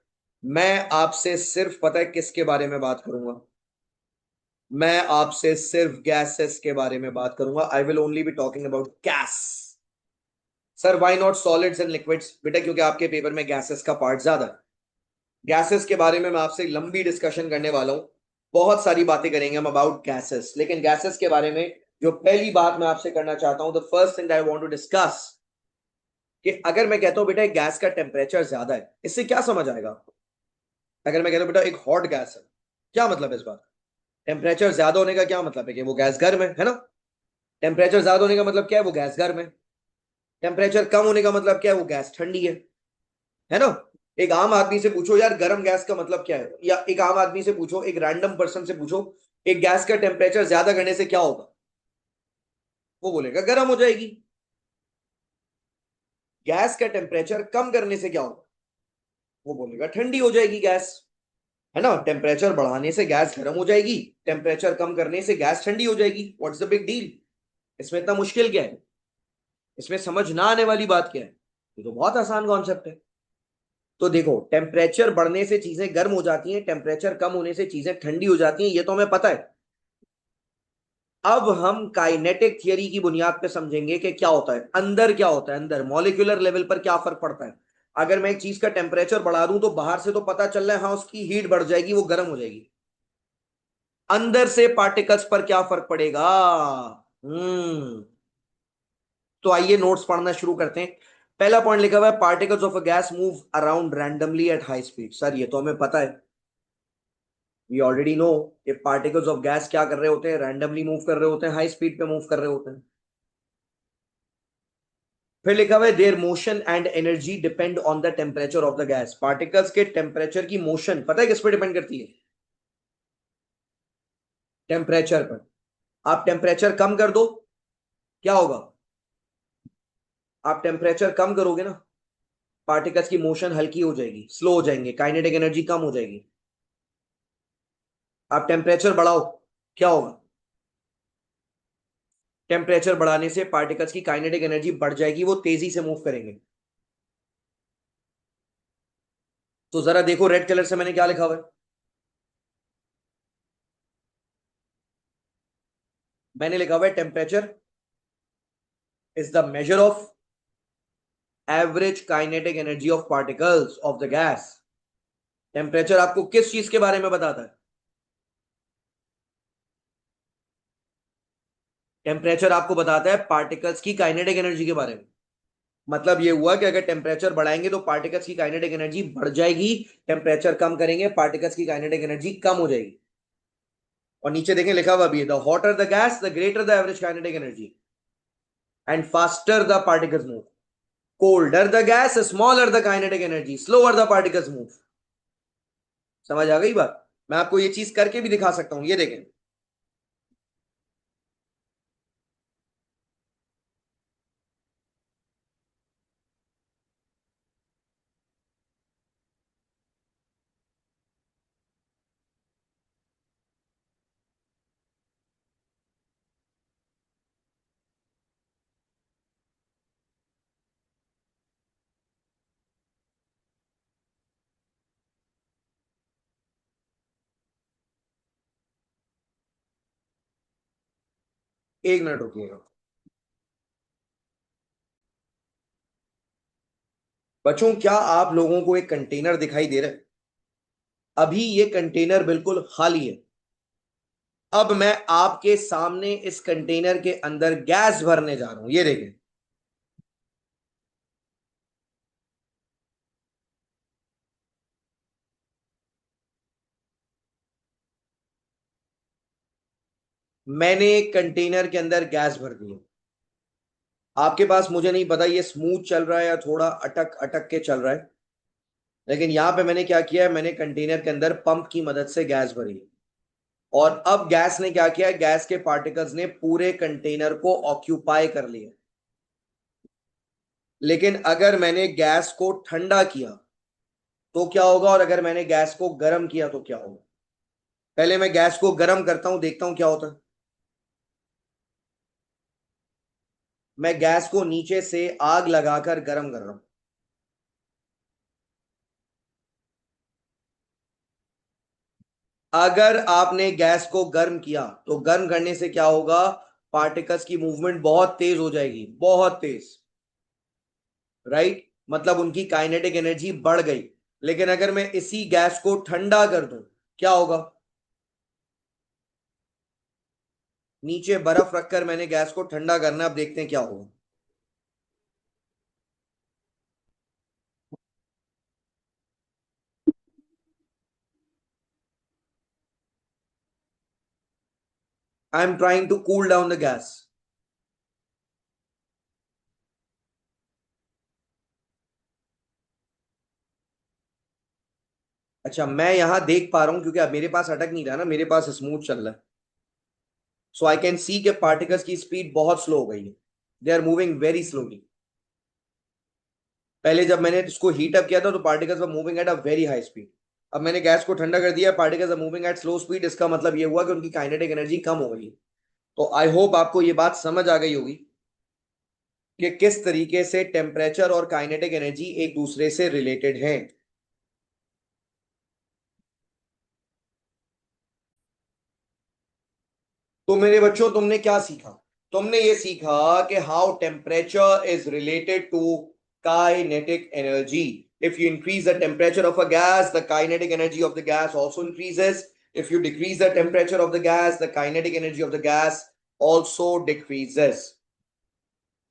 मैं आपसे सिर्फ पता है किसके बारे में बात करूंगा? मैं आपसे सिर्फ गैसेस के बारे में बात करूंगा। I will only be talking about gas. Sir why not solids and liquids? बेटा क्योंकि आपके पेपर में गैसेस का पार्ट ज्यादा है। गैसेस के बारे में मैं आपसे लंबी डिस्कशन करने वाला हूं, बहुत सारी बातें करेंगे हम अबाउट गैसेस। लेकिन गैसेस के बारे में जो पहली बात मैं आपसे करना चाहता हूं, the first thing I want to discuss, कि अगर मैं कहता हूं बेटा एक गैस का टेम्परेचर ज्यादा है, इससे क्या समझ आएगा आपको? अगर मैं कहता हूं बेटा एक हॉट गैस है, क्या मतलब है इस बात? टेम्परेचर ज्यादा होने का क्या मतलब है? कि वो गैस गर्म है ना? टेम्परेचर ज्यादा होने का मतलब क्या है? वो गैस गर्म है। टेम्परेचर कम होने का मतलब क्या है? वो गैस ठंडी है ना? एक आम आदमी से पूछो यार गर्म गैस का मतलब क्या है, या एक आम आदमी से पूछो, एक रैंडम पर्सन से पूछो एक गैस का टेम्परेचर ज्यादा करने से क्या होगा, वो बोलेगा गर्म हो जाएगी। गैस का टेम्परेचर कम करने से क्या होगा, वो बोलेगा ठंडी हो जाएगी गैस, है ना? टेम्परेचर बढ़ाने से गैस गर्म हो जाएगी, टेम्परेचर कम करने से गैस ठंडी हो जाएगी। What's the big deal? इसमें इतना मुश्किल क्या है? इसमें समझ ना आने वाली बात क्या है? ये तो बहुत आसान कॉन्सेप्ट है। तो देखो, टेम्परेचर बढ़ने से चीजें गर्म हो जाती हैं, टेम्परेचर कम होने से चीजें ठंडी हो जाती हैं, ये तो हमें पता है। अब हम काइनेटिक थियरी की बुनियाद पे समझेंगे कि क्या होता है अंदर, क्या होता है अंदर, मॉलिक्यूलर लेवल पर क्या फर्क पड़ता है। अगर मैं एक चीज का टेम्परेचर बढ़ा दूं तो बाहर से तो पता चल रहा है हाँ उसकी हीट बढ़ जाएगी, वो गर्म हो जाएगी, अंदर से पार्टिकल्स पर क्या फर्क पड़ेगा? हम्म। तो आइए नोट्स पढ़ना शुरू करते हैं। पहला पॉइंट लिखा हुआ है particles of a gas move around randomly at high speed. Sir ये तो हमें पता है, वी ऑलरेडी नो कि पार्टिकल्स ऑफ गैस क्या कर रहे होते हैं, रैंडमली मूव कर रहे होते हैं, हाई स्पीड पे मूव कर रहे होते हैं। फिर लिखा हुआ है there motion and energy depend on the temperature of the gas. Particles के टेम्परेचर की मोशन पता है किस पे डिपेंड करती है? टेम्परेचर पर। आप टेम्परेचर कम कर दो, क्या होगा? आप टेम्परेचर कम करोगे ना, पार्टिकल्स की मोशन हल्की हो जाएगी, स्लो हो जाएंगे, काइनेटिक एनर्जी कम हो जाएगी। आप टेम्परेचर बढ़ाओ, क्या होगा? टेम्परेचर बढ़ाने से पार्टिकल्स की काइनेटिक एनर्जी बढ़ जाएगी, वो तेजी से मूव करेंगे। तो जरा देखो रेड कलर से मैंने क्या लिखा हुआ है, मैंने लिखा हुआ है temperature is the measure of average kinetic energy of particles of the gas. Temperature आपको किस चीज के बारे में बताता है? टेम्परेचर आपको बताता है पार्टिकल्स की काइनेटिक एनर्जी के बारे में। मतलब ये हुआ कि अगर टेम्परेचर बढ़ाएंगे तो पार्टिकल्स की काइनेटिक एनर्जी बढ़ जाएगी, टेम्परेचर कम करेंगे पार्टिकल्स की काइनेटिक एनर्जी कम हो जाएगी। और नीचे देखें लिखा हुआ भी है, the hotter the gas the greater the average kinetic energy and faster the particles move. Colder the gas smaller the kinetic energy slower the particles move. समझ आ गई बात? मैं आपको ये चीज करके भी दिखा सकता हूं, ये देखें। एक मिनट रुकिएगा बच्चों, क्या आप लोगों को एक कंटेनर दिखाई दे रहा है? अभी ये कंटेनर बिल्कुल खाली है। अब मैं आपके सामने इस कंटेनर के अंदर गैस भरने जा रहा हूं, ये देखें। मैंने कंटेनर के अंदर गैस भर दी है। आपके पास मुझे नहीं पता ये स्मूथ चल रहा है या थोड़ा अटक अटक के चल रहा है, लेकिन यहां पे मैंने क्या किया है, मैंने कंटेनर के अंदर पंप की मदद से गैस भरी है। और अब गैस ने क्या किया है, गैस के पार्टिकल्स ने पूरे कंटेनर को ऑक्यूपाई कर लिया। लेकिन अगर मैंने गैस को ठंडा किया तो क्या होगा, और अगर मैंने गैस को गर्म किया तो क्या होगा? पहले मैं गैस को गर्म करता हूं, देखता हूं क्या होता है। मैं गैस को नीचे से आग लगाकर गर्म कर रहा हूं। अगर आपने गैस को गर्म किया तो गर्म करने से क्या होगा, पार्टिकल्स की मूवमेंट बहुत तेज हो जाएगी, बहुत तेज। राइट, मतलब उनकी काइनेटिक एनर्जी बढ़ गई। लेकिन अगर मैं इसी गैस को ठंडा कर दूं, क्या होगा? नीचे बर्फ रखकर मैंने गैस को ठंडा करना, अब देखते हैं क्या होगा। I am trying to cool down the gas. अच्छा, मैं यहां देख पा रहा हूं क्योंकि अब मेरे पास अटक नहीं रहा ना, मेरे पास स्मूथ चल रहा है। सो आई कैन सी के पार्टिकल्स की स्पीड बहुत स्लो हो गई है। They are moving very slowly. पहले जब मैंने इसको हीट अप किया था तो particles were moving at a very high speed. अब मैंने गैस को ठंडा कर दिया, particles are moving at slow speed. इसका मतलब ये हुआ कि उनकी काइनेटिक एनर्जी कम हो गई। तो आई होप आपको ये बात समझ आ गई होगी कि किस तरीके से टेम्परेचर और काइनेटिक एनर्जी एक दूसरे से रिलेटेड हैं। तो मेरे बच्चों, तुमने क्या सीखा? तुमने ये सीखा कि how temperature is related to kinetic energy. If you increase the temperature of a gas, the kinetic energy of the gas also increases. If you decrease the temperature of the gas, the kinetic energy of the gas also decreases.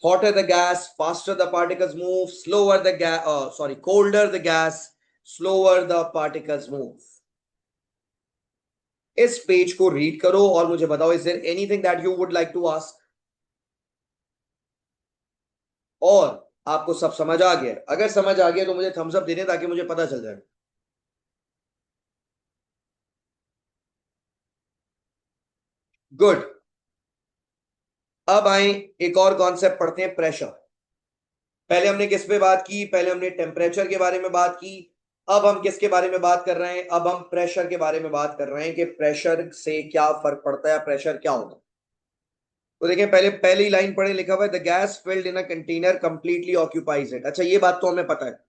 Hotter the gas, faster the particles move. Slower the gas, colder the gas, slower the particles move. इस page को read करो और मुझे बताओ, is there anything that you would like to ask? और आपको सब समझ आ गया? अगर समझ आ गया तो मुझे थम्स अप दे दें ताकि मुझे पता चल जाए। गुड। अब आए, एक और कॉन्सेप्ट पढ़ते हैं, प्रेशर। पहले हमने किस पे बात की? पहले हमने टेम्परेचर के बारे में बात की। अब हम किसके बारे में बात कर रहे हैं? अब हम प्रेशर के बारे में बात कर रहे हैं कि प्रेशर से क्या फर्क पड़ता है, प्रेशर क्या होता है। तो देखिए, पहले पहली लाइन पढ़े, लिखा हुआ है the gas filled in a container completely occupies it. अच्छा, ये बात तो हमें पता है।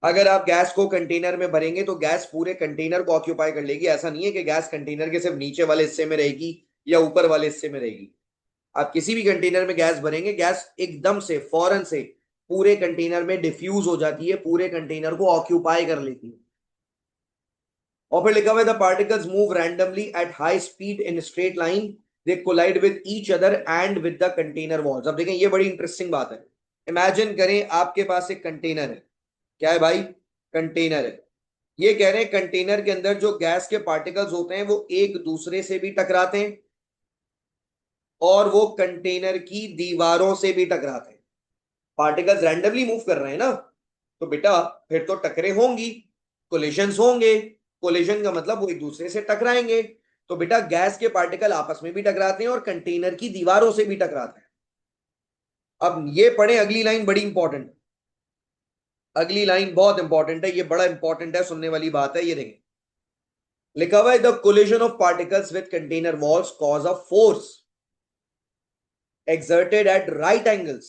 अगर आप गैस को कंटेनर में भरेंगे तो गैस पूरे कंटेनर को ऑक्यूपाई कर लेगी। ऐसा नहीं है कि गैस कंटेनर के सिर्फ नीचे वाले हिस्से में रहेगी या ऊपर वाले हिस्से में रहेगी। आप किसी भी कंटेनर में गैस भरेंगे, गैस एकदम से फौरन से पूरे कंटेनर में डिफ्यूज हो जाती है, पूरे कंटेनर को ऑक्यूपाई कर लेती है। और फिर लिखा हुआ है the particles move randomly at high speed in straight line, they collide with each other and with the container walls. अब देखें, ये बड़ी इंटरेस्टिंग बात है। इमेजिन करें आपके पास एक कंटेनर है। क्या है भाई? कंटेनर है। ये कह रहे हैं कंटेनर के अंदर जो गैस के पार्टिकल्स होते हैं वो एक दूसरे से भी टकराते हैं और वो कंटेनर की दीवारों से भी टकराते हैं। पार्टिकल्स रैंडमली मूव कर रहे हैं ना, तो बेटा फिर तो टकरे होंगी, कोलिशंस होंगे। कोलिशन का मतलब वो एक दूसरे से टकराएंगे। तो बेटा गैस के पार्टिकल आपस में भी टकराते हैं और कंटेनर की दीवारों से भी टकराते हैं। अब ये पढ़े, अगली लाइन बड़ी इंपॉर्टेंट। अगली लाइन बहुत इंपॉर्टेंट है, ये बड़ा इंपॉर्टेंट है, सुनने वाली बात है। ये देखें, लिखा हुआ है the collision of particles with container walls cause a force exerted at right angles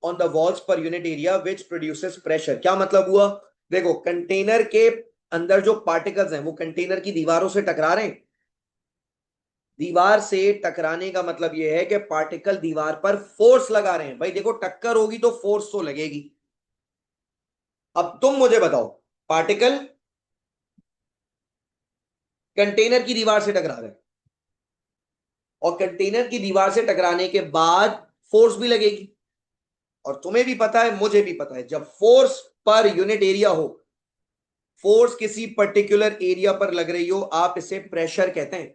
on the walls per unit area which produces pressure। क्या मतलब हुआ? देखो, कंटेनर के अंदर जो पार्टिकल्स हैं वो कंटेनर की दीवारों से टकरा रहे हैं। दीवार से टकराने का मतलब यह है कि पार्टिकल दीवार पर फोर्स लगा रहे हैं। भाई देखो, टक्कर होगी तो फोर्स तो लगेगी। अब तुम मुझे बताओ, पार्टिकल कंटेनर की दीवार से टकरा रहे हैं और कंटेनर की दीवार से टकराने के बाद फोर्स भी लगेगी। और तुम्हें भी पता है, मुझे भी पता है, जब फोर्स पर यूनिट एरिया हो, फोर्स किसी पर्टिकुलर एरिया पर लग रही हो, आप इसे प्रेशर कहते हैं।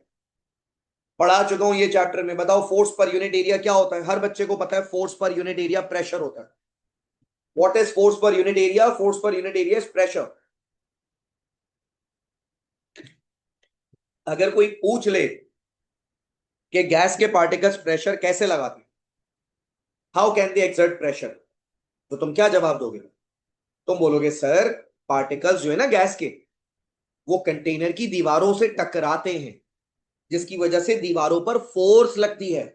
पढ़ा चुका हूं ये चैप्टर में। बताओ फोर्स पर यूनिट एरिया क्या होता है? हर बच्चे को पता है force per unit area pressure होता है। What is force per unit area? Force per unit area is pressure. अगर कोई पूछ ले कि गैस के पार्टिकल्स प्रेशर कैसे लगाते हैं, how can they exert pressure, तो तुम क्या जवाब दोगे? तुम बोलोगे सर, पार्टिकल्स जो है ना गैस के, वो कंटेनर की दीवारों से टकराते हैं, जिसकी वजह से दीवारों पर फोर्स लगती है,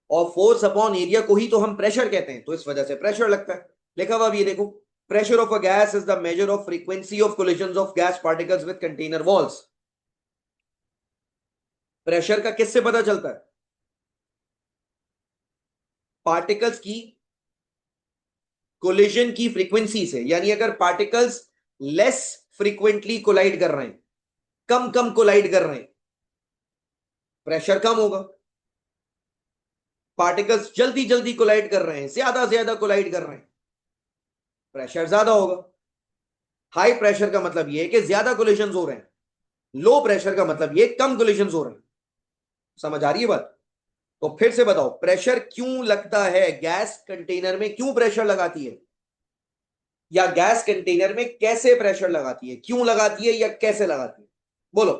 और फोर्स अपॉन एरिया को ही तो हम प्रेशर कहते हैं, तो इस वजह से प्रेशर लगता है। लिखा हुआ अब ये देखो, pressure of a gas is the measure of frequency of collision of gas particles with container walls. Pressure का किससे पता चलता है? पार्टिकल्स की कोलिजन की फ्रीक्वेंसी से। यानी अगर पार्टिकल्स लेस फ्रीक्वेंटली कोलाइड कर रहे हैं, कम कम कोलाइड कर रहे हैं, प्रेशर कम होगा। पार्टिकल्स जल्दी जल्दी कोलाइड कर रहे हैं, ज्यादा ज्यादा कोलाइड कर रहे हैं, प्रेशर ज्यादा होगा। हाई प्रेशर का मतलब यह है कि ज्यादा कोलिशंस हो रहे हैं, लो प्रेशर का मतलब यह कम कोलिशंस हो रहे हैं। समझ आ रही है बात? तो फिर से बताओ, प्रेशर क्यों लगता है? गैस कंटेनर में क्यों प्रेशर लगाती है, या गैस कंटेनर में कैसे प्रेशर लगाती है? क्यों लगाती है या कैसे लगाती है? बोलो।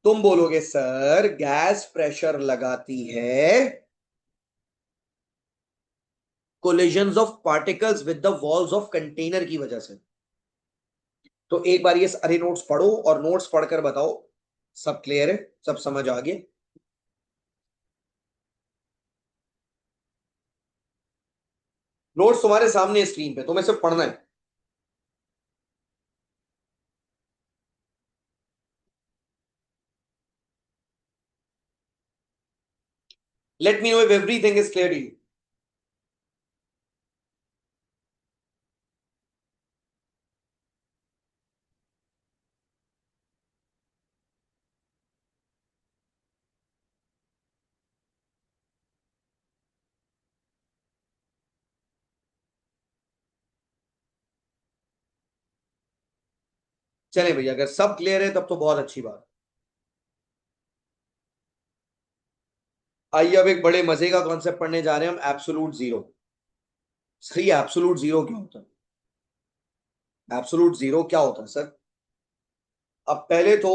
तुम बोलोगे सर, गैस प्रेशर लगाती है collisions of particles with the walls of container की वजह से। तो एक बार ये सारे नोट्स पढ़ो और नोट्स पढ़कर बताओ सब क्लियर है, सब समझ आ गया? नोट्स तुम्हारे सामने स्क्रीन पे, तुम्हें सिर्फ पढ़ना है। Let me know if everything is clear to you. चले भैया, अगर सब क्लियर है तब तो बहुत अच्छी बात। आइए अब एक बड़े मजे का कॉन्सेप्ट पढ़ने जा रहे हैं हम, एब्सोलूट जीरो। सही, एब्सोलूट जीरो क्या होता है? एब्सोलूट जीरो क्या होता है सर? अब पहले तो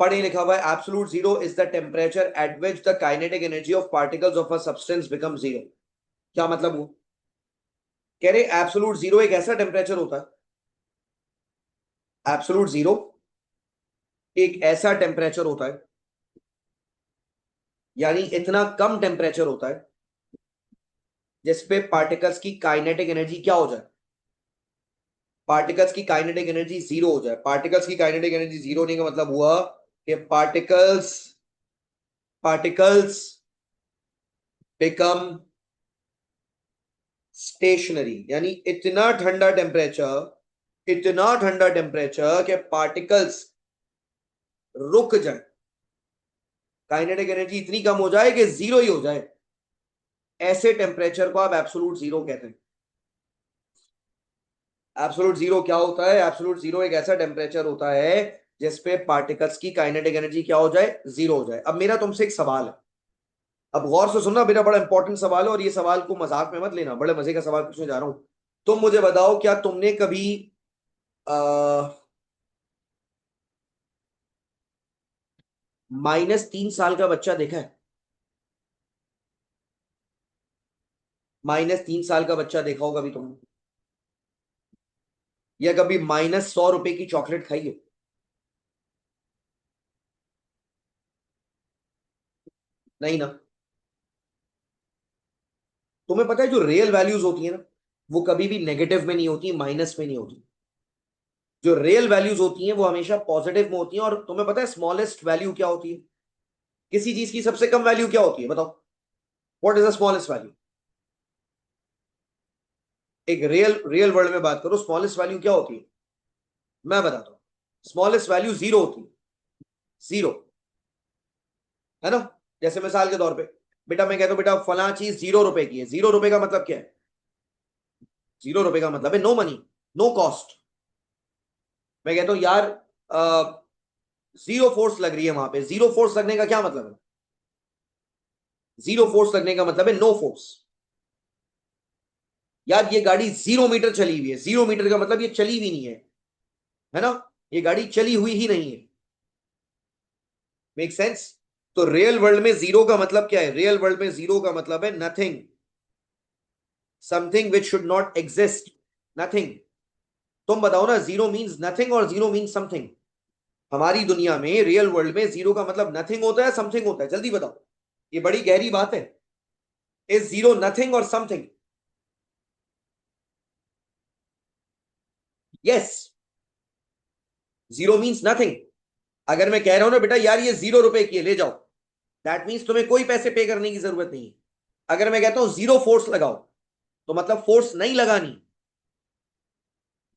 पढ़े, लिखा हुआ है absolute zero is the temperature at which the kinetic energy of particles of a substance become zero. क्या मतलब वो? कह रहे एब्सोलूट जीरो एक ऐसा टेम्परेचर होता है, एब्सोलूट जीरो एक ऐसा टेम्परेचर होता है, यानी इतना कम टेम्परेचर होता है जिसपे पार्टिकल्स की काइनेटिक एनर्जी क्या हो जाए? पार्टिकल्स की काइनेटिक एनर्जी जीरो हो जाए। पार्टिकल्स की काइनेटिक एनर्जी जीरो होने का मतलब हुआ कि पार्टिकल्स पार्टिकल्स बिकम स्टेशनरी, यानी इतना ठंडा टेम्परेचर कि पार्टिकल्स रुक जाए, काइनेटिक एनर्जी इतनी कम हो जाए कि जीरो ही हो जाए। ऐसे टेम्परेचर को आप एब्सोलूट जीरो कहते हैं। एब्सोलूट जीरो क्या होता है? एब्सोलूट जीरो एक ऐसा टेम्परेचर होता है जिसपे पार्टिकल्स की काइनेटिक एनर्जी क्या हो जाए? जीरो हो जाए। अब मेरा तुमसे एक सवाल है, अब गौर से सुनना, मेरा बड़ा इंपॉर्टेंट सवाल है और ये सवाल को मजाक में मत लेना, बड़े मजे का सवाल पूछने जा रहा हूं। तुम मुझे बताओ, क्या तुमने कभी -3 साल का बच्चा देखा है? -3 साल का बच्चा देखा होगा कभी तुमने? या कभी -100 रुपए की चॉकलेट खाई है? नहीं ना। तुम्हें पता है जो रियल वैल्यूज होती है ना, वो कभी भी नेगेटिव में नहीं होती, माइनस में नहीं होती। जो रियल वैल्यूज होती हैं वो हमेशा पॉजिटिव में होती हैं। और तुम्हें पता है स्मॉलेस्ट वैल्यू क्या होती है? किसी चीज की सबसे कम वैल्यू क्या होती है, बताओ? What is the smallest value? एक रियल रियल वर्ल्ड में बात करो, स्मॉलेस्ट वैल्यू क्या होती है? मैं बताता हूँ। स्मॉलेस्ट वैल्यू जीरो होती है। जीरो, है ना? जैसे मिसाल के तौर पे, बेटा मैं कहता हूं बेटा फला चीज 0 रुपए की है। 0 रुपए का मतलब क्या है? 0 रुपए का मतलब है नो मनी, नो कॉस्ट। मैं कहता हूँ यार जीरो फोर्स लग रही है वहां पे। जीरो फोर्स लगने का क्या मतलब है? जीरो फोर्स लगने का मतलब है नो फोर्स। यार ये गाड़ी 0 मीटर चली हुई है। 0 मीटर का मतलब ये चली हुई नहीं है ना? ये गाड़ी चली हुई ही नहीं है। Make sense? तो रियल वर्ल्ड में जीरो का मतलब क्या है? रियल वर्ल्ड में जीरो का मतलब है nothing, something which should not exist, nothing. तुम बताओ ना, जीरो मीन्स नथिंग और जीरो मीन्स समथिंग। हमारी दुनिया में रियल वर्ल्ड में जीरो का मतलब नथिंग होता है, समथिंग होता है? जल्दी बताओ, ये बड़ी गहरी बात है। इज जीरो नथिंग और something? Yes, zero means nothing. अगर मैं कह रहा हूं ना बेटा यार ये 0 रुपए की है, ले जाओ, दैट मीन्स तुम्हें कोई पैसे पे करने की जरूरत नहीं है। अगर मैं कहता हूं जीरो फोर्स लगाओ, तो मतलब फोर्स नहीं लगानी।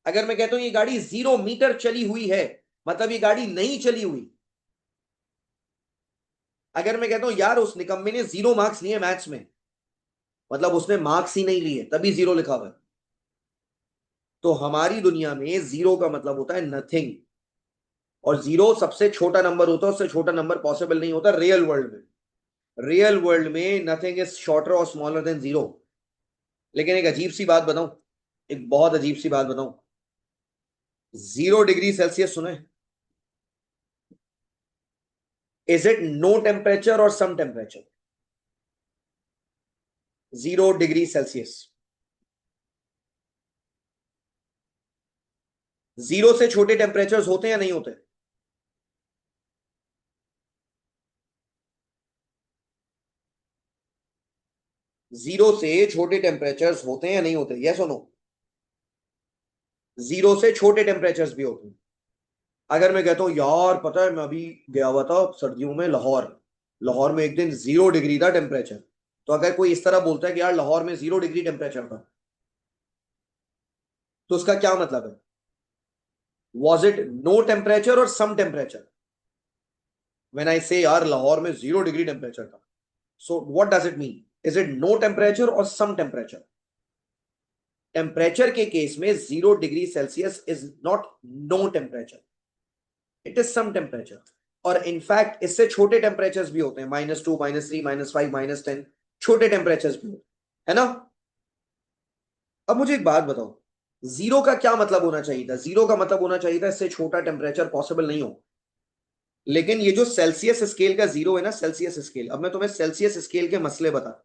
अगर मैं कहता हूं ये गाड़ी 0 मीटर चली हुई है, मतलब ये गाड़ी नहीं चली हुई। अगर मैं कहता हूं यार उस निकम्मे ने 0 मार्क्स लिए मैथ्स में, मतलब उसने मार्क्स ही नहीं लिए, तभी जीरो लिखा हुआ है। तो हमारी दुनिया में जीरो का मतलब होता है नथिंग। और जीरो सबसे छोटा नंबर होता है, उससे छोटा नंबर पॉसिबल नहीं होता रियल वर्ल्ड में। रियल वर्ल्ड में नथिंग इज शॉर्टर और स्मॉलर देन जीरो। लेकिन एक अजीब सी बात बताऊं, एक बहुत अजीब सी बात बताऊं। 0 डिग्री सेल्सियस सुने? इज इट नो टेम्परेचर और some temperature? 0 degree Celsius, zero से छोटे टेम्परेचर्स होते हैं या नहीं होते? जीरो से छोटे टेम्परेचर्स होते हैं या नहीं होते? यस और नो? जीरो से छोटे टेम्परेचर्स भी होते हैं। अगर मैं कहता हूं यार पता है मैं अभी गया हुआ था सर्दियों में लाहौर, लाहौर में एक दिन 0 डिग्री था टेम्परेचर। तो अगर कोई इस तरह बोलता है कि यार लाहौर में 0 डिग्री टेम्परेचर था, तो उसका क्या मतलब है? वॉज इट नो टेम्परेचर और सम टेम्परेचर? व्हेन आई से यार लाहौर में 0 डिग्री टेम्परेचर था, so what does it mean? Is it no temperature और सम टेम्परेचर? टेम्परेचर के केस में 0 degree Celsius is not no temperature, it is some temperature. और in fact इससे छोटे टेम्परेचर्स भी होते हैं, -2, -3, -5, -10। छोटे टेम्परेचर्स भी होते हैं, है ना? अब मुझे एक बात बताओ, जीरो का क्या मतलब होना चाहिए था? जीरो का मतलब होना चाहिए था इससे छोटा टेम्परेचर पॉसिबल नहीं हो। लेकिन ये जो सेल्सियस स्केल का जीरो है ना, सेल्सियस स्केल, अब मैं तुम्हें सेल्सियस स्केल के मसले बता।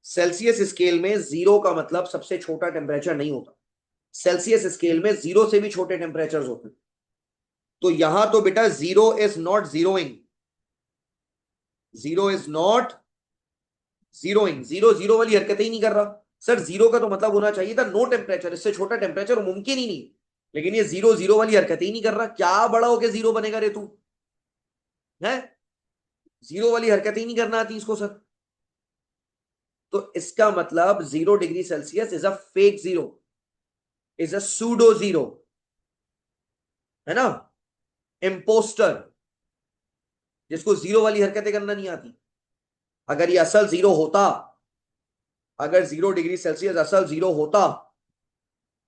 सेल्सियस स्केल में जीरो का मतलब सबसे छोटा टेम्परेचर नहीं होता। सेल्सियस स्केल में जीरो से भी छोटे टेम्परेचर होते हैं। तो यहां तो बेटा zero is not zeroing, zero is not zeroing, zero zero वाली हरकत ही नहीं कर रहा। सर जीरो का तो मतलब होना चाहिए था नो टेम्परेचर, इससे छोटा टेम्परेचर मुमकिन ही नहीं। लेकिन ये जीरो जीरो वाली हरकत ही नहीं कर रहा, क्या बड़ा होके जीरो बनेगा रे तू, है? जीरो वाली हरकत ही नहीं करना आती इसको सर। तो इसका मतलब 0 degree Celsius is a fake zero, is a pseudo zero, है ना, इम्पोस्टर, जिसको जीरो वाली हरकतें करना नहीं आती। अगर ये असल जीरो होता, अगर 0 डिग्री सेल्सियस असल जीरो होता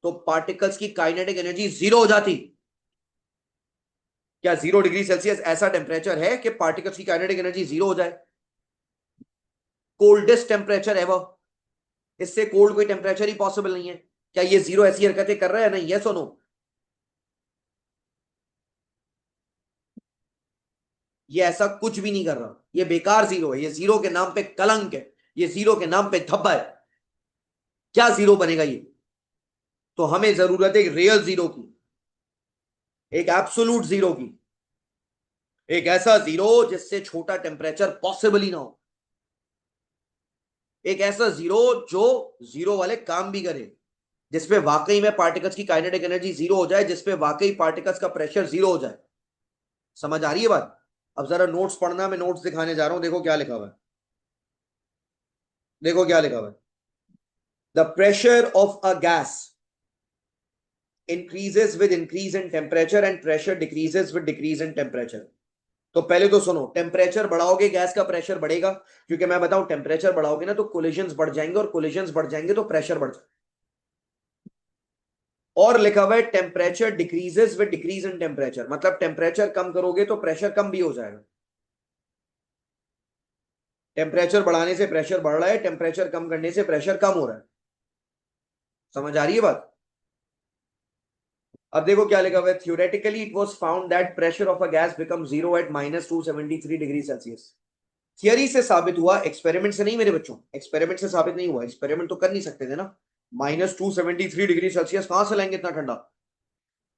तो पार्टिकल्स की काइनेटिक एनर्जी जीरो हो जाती। क्या 0 डिग्री सेल्सियस ऐसा टेम्परेचर है कि पार्टिकल्स की काइनेटिक एनर्जी जीरो हो जाए? कोल्डेस्ट टेम्परेचर एवर, इससे कोल्ड कोई टेम्परेचर ही पॉसिबल नहीं है। क्या ये जीरो ऐसी हरकतें कर रहा है? नहीं, यस और नो? ये ऐसा कुछ भी नहीं कर रहा, ये बेकार जीरो है, ये जीरो के नाम पे कलंक है, ये जीरो के नाम पे धब्बा है। क्या जीरो बनेगा ये? तो हमें जरूरत है एक रियल जीरो की, एक एब्सोल्यूट जीरो की, एक ऐसा जीरो जिससे छोटा टेम्परेचर पॉसिबल ही ना हो, एक ऐसा जीरो जो जीरो वाले काम भी करे, जिसपे वाकई में पार्टिकल्स की काइनेटिक एनर्जी जीरो हो जाए, जिसपे वाकई पार्टिकल्स का प्रेशर जीरो हो जाए। समझ आ रही है बात? अब जरा नोट्स पढ़ना, मैं नोट्स दिखाने जा रहा हूं, देखो क्या लिखा हुआ है, देखो क्या लिखा हुआ है। The pressure of a gas increases with increase in temperature and pressure decreases with decrease in temperature। तो पहले तो सुनो, टेम्परेचर बढ़ाओगे गैस का प्रेशर बढ़ेगा, क्योंकि मैं बताऊं टेम्परेचर बढ़ाओगे ना तो कोलिजन्स बढ़ जाएंगे, और कोलिजन्स बढ़ जाएंगे तो प्रेशर बढ़ जाएगा। और लिखा हुआ है temperature decreases with decrease in temperature, मतलब टेम्परेचर कम करोगे तो प्रेशर कम भी हो जाएगा। टेम्परेचर बढ़ाने से प्रेशर बढ़ रहा है, टेम्परेचर कम करने से प्रेशर कम हो रहा है। समझ आ रही है बात? अब देखो क्या लिखा हुआ है, theoretically it was found that pressure of a gas become zero at -273 degree Celsius. Theory से साबित हुआ, एक्सपेरिमेंट से नहीं मेरे बच्चों, एक्सपेरिमेंट से साबित नहीं हुआ, एक्सपेरिमेंट तो कर नहीं सकते थे ना, -273 डिग्री सेल्सियस कहां से लाएंगे इतना ठंडा?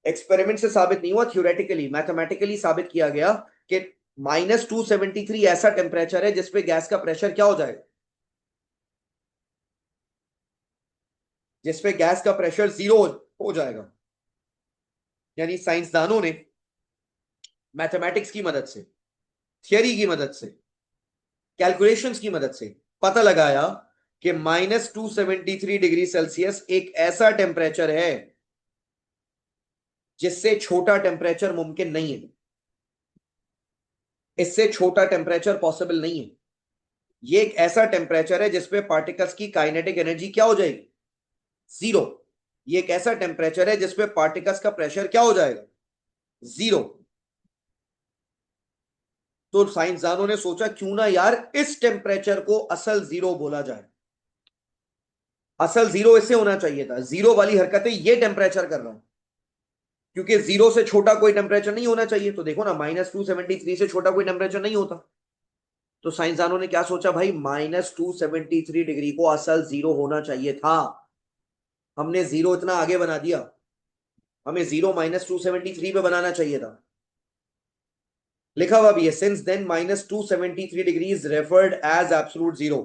एक्सपेरिमेंट से साबित नहीं हुआ, थियोरेटिकली मैथमेटिकली साबित किया गया कि -273 ऐसा टेम्परेचर है जिसपे गैस का प्रेशर क्या हो जाएगा, जिसपे गैस का प्रेशर जीरो हो जाएगा। यानी साइंसदानों ने मैथमेटिक्स की मदद से, थियरी की मदद से, कैलकुलेशंस की मदद से पता लगाया कि -273 डिग्री सेल्सियस एक ऐसा टेम्परेचर है जिससे छोटा टेम्परेचर मुमकिन नहीं है, इससे छोटा टेम्परेचर पॉसिबल नहीं है। ये एक ऐसा टेम्परेचर है जिसपे पार्टिकल्स की काइनेटिक एनर्जी क्या हो जाएगी, जीरो। ये एक ऐसा टेम्परेचर है जिसपे पार्टिकल्स का प्रेशर क्या हो जाएगा, जीरो। तो साइंसदानों ने सोचा क्यों ना यार इस टेम्परेचर को असल जीरो बोला जाए। असल जीरो इससे होना चाहिए था, जीरो वाली हरकतें ये टेम्परेचर कर रहा हूं, क्योंकि जीरो से छोटा कोई टेम्परेचर नहीं होना चाहिए। तो देखो ना, -273 से छोटा कोई टेम्परेचर नहीं होता। तो साइंसदानों ने क्या सोचा भाई, -273 डिग्री को असल जीरो होना चाहिए था, हमने जीरो इतना आगे बना दिया, हमें जीरो -273 पे बनाना चाहिए था। लिखा हुआ भी है, since then -273 degree is referred as absolute zero.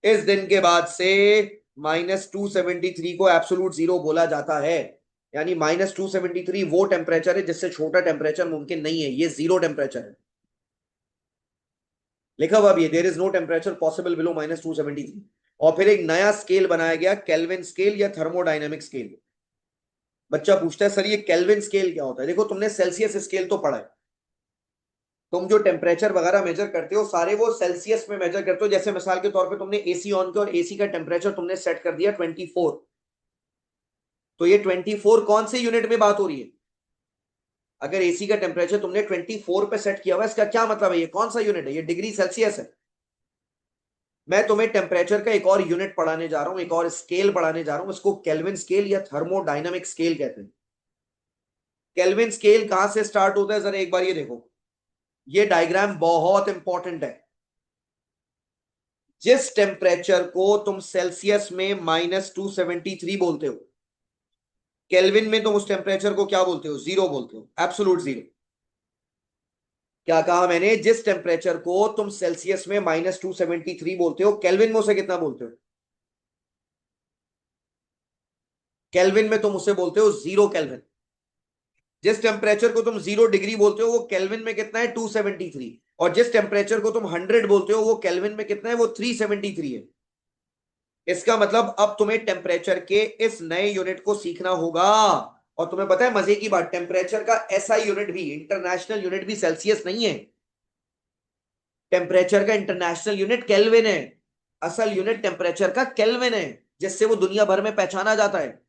इस दिन के बाद से -273 को एब्सोलूट जीरो बोला जाता है। यानी -273 वो टेम्परेचर है जिससे छोटा टेम्परेचर मुमकिन नहीं है, ये जीरो टेम्परेचर है। लिखा हुआ भी है, there is no temperature possible below -273। और फिर एक नया स्केल बनाया गया, केल्विन स्केल या थर्मोडायनेमिक स्केल। बच्चा पूछता है सर ये केल्विन स्केल क्या होता है? देखो तुमने सेल्सियस स्केल तो पढ़ा है, तुम जो टेम्परेचर वगैरह मेजर करते हो सारे वो सेल्सियस में मेजर करते हो। जैसे मिसाल के तौर पे तुमने एसी ऑन किया और एसी का टेम्परेचर तुमने सेट कर दिया 24, तो ये 24 कौन से यूनिट में बात हो रही है? अगर एसी का टेम्परेचर तुमने 24 पे सेट किया हुआ है, इसका क्या मतलब है, ये कौन सा यूनिट है? ये डिग्री सेल्सियस है। मैं तुम्हें टेम्परेचर का एक और यूनिट पढ़ाने जा रहा हूं, एक और स्केल पढ़ाने जा रहा हूं, इसको केल्विन स्केल या थर्मोडायनामिक स्केल कहते हैं। केल्विन स्केल कहां से स्टार्ट होता है, जरा एक बार ये देखो, ये डायग्राम बहुत इंपॉर्टेंट है। जिस टेम्परेचर को तुम सेल्सियस में -273 बोलते हो, केल्विन में तुम उस टेम्परेचर को क्या बोलते हो, जीरो बोलते हो, एब्सोलूट जीरो। क्या कहा मैंने? जिस टेम्परेचर को तुम सेल्सियस में -273 बोलते हो, केल्विन में उसे कितना बोलते हो? केल्विन में तुम उसे बोलते हो 0 केल्विन। जिस टेम्परेचर को तुम 0 डिग्री बोलते हो वो केल्विन में कितना है, 273। और जिस टेम्परेचर को तुम 100 बोलते हो वो केल्विन में कितना है, वो 373 है। इसका मतलब अब तुम्हें टेम्परेचर के इस नए यूनिट को सीखना होगा। और तुम्हें पता है मजे की बात, टेम्परेचर का ऐसा यूनिट भी, इंटरनेशनल यूनिट भी सेल्सियस नहीं है। टेम्परेचर का इंटरनेशनल यूनिट केल्विन है। असल यूनिट टेम्परेचर का केल्विन है, जिससे वो दुनिया भर में पहचाना जाता है।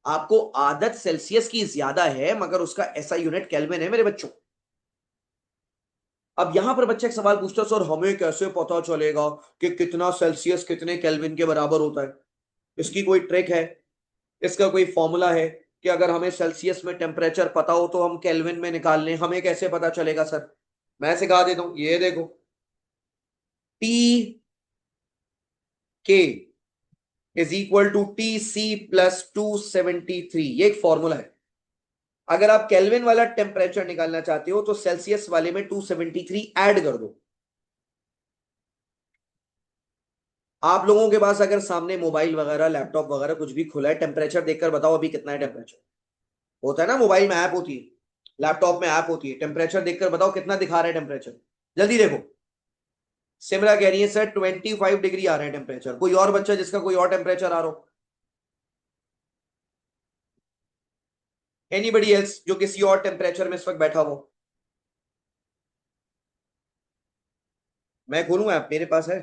आपको आदत सेल्सियस की ज्यादा है, मगर उसका ऐसा यूनिट केल्विन है मेरे बच्चों। अब यहां पर बच्चा एक सवाल पूछता है, सर हमें कैसे पता चलेगा कि कितना सेल्सियस कितने केल्विन के बराबर होता है? इसकी कोई ट्रिक है? इसका कोई फॉर्मूला है कि अगर हमें सेल्सियस में टेम्परेचर पता हो तो हम केल्विन में निकाल लें? हमें कैसे पता चलेगा सर? मैं सिखा देता हूं, ये देखो, T K is equal to T C plus 273। ये एक फॉर्मूला है। अगर आप केल्विन वाला टेम्परेचर निकालना चाहते हो तो सेल्सियस वाले में 273 ऐड कर दो। आप लोगों के पास अगर सामने मोबाइल वगैरह लैपटॉप वगैरह कुछ भी खुला है, टेम्परेचर देखकर बताओ अभी कितना है टेम्परेचर। होता है ना, मोबाइल में ऐप होती है, लैपटॉप में ऐप होती है, टेम्परेचर देखकर बताओ कितना दिखा रहा है टेम्परेचर। जल्दी देखो। सिमरा कह रही है सर 25 डिग्री आ रहा है टेम्परेचर। कोई और बच्चा जिसका कोई और टेम्परेचर आ रहा हो? एनीबडी एल्स जो किसी और टेम्परेचर में इस वक्त बैठा हो? मैं खोलूं ऐप, मेरे पास है,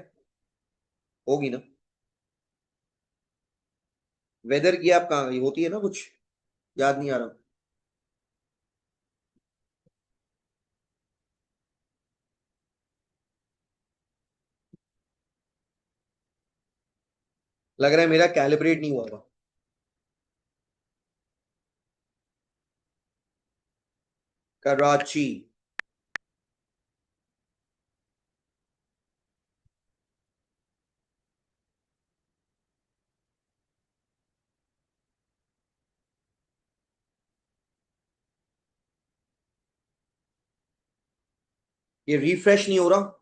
होगी ना। वेदर की ऐप कहाँ गई? होती है ना कुछ, याद नहीं आ रहा। लग रहा है मेरा कैलिब्रेट नहीं हुआ होगा। कराची। ये रिफ्रेश नहीं हो रहा,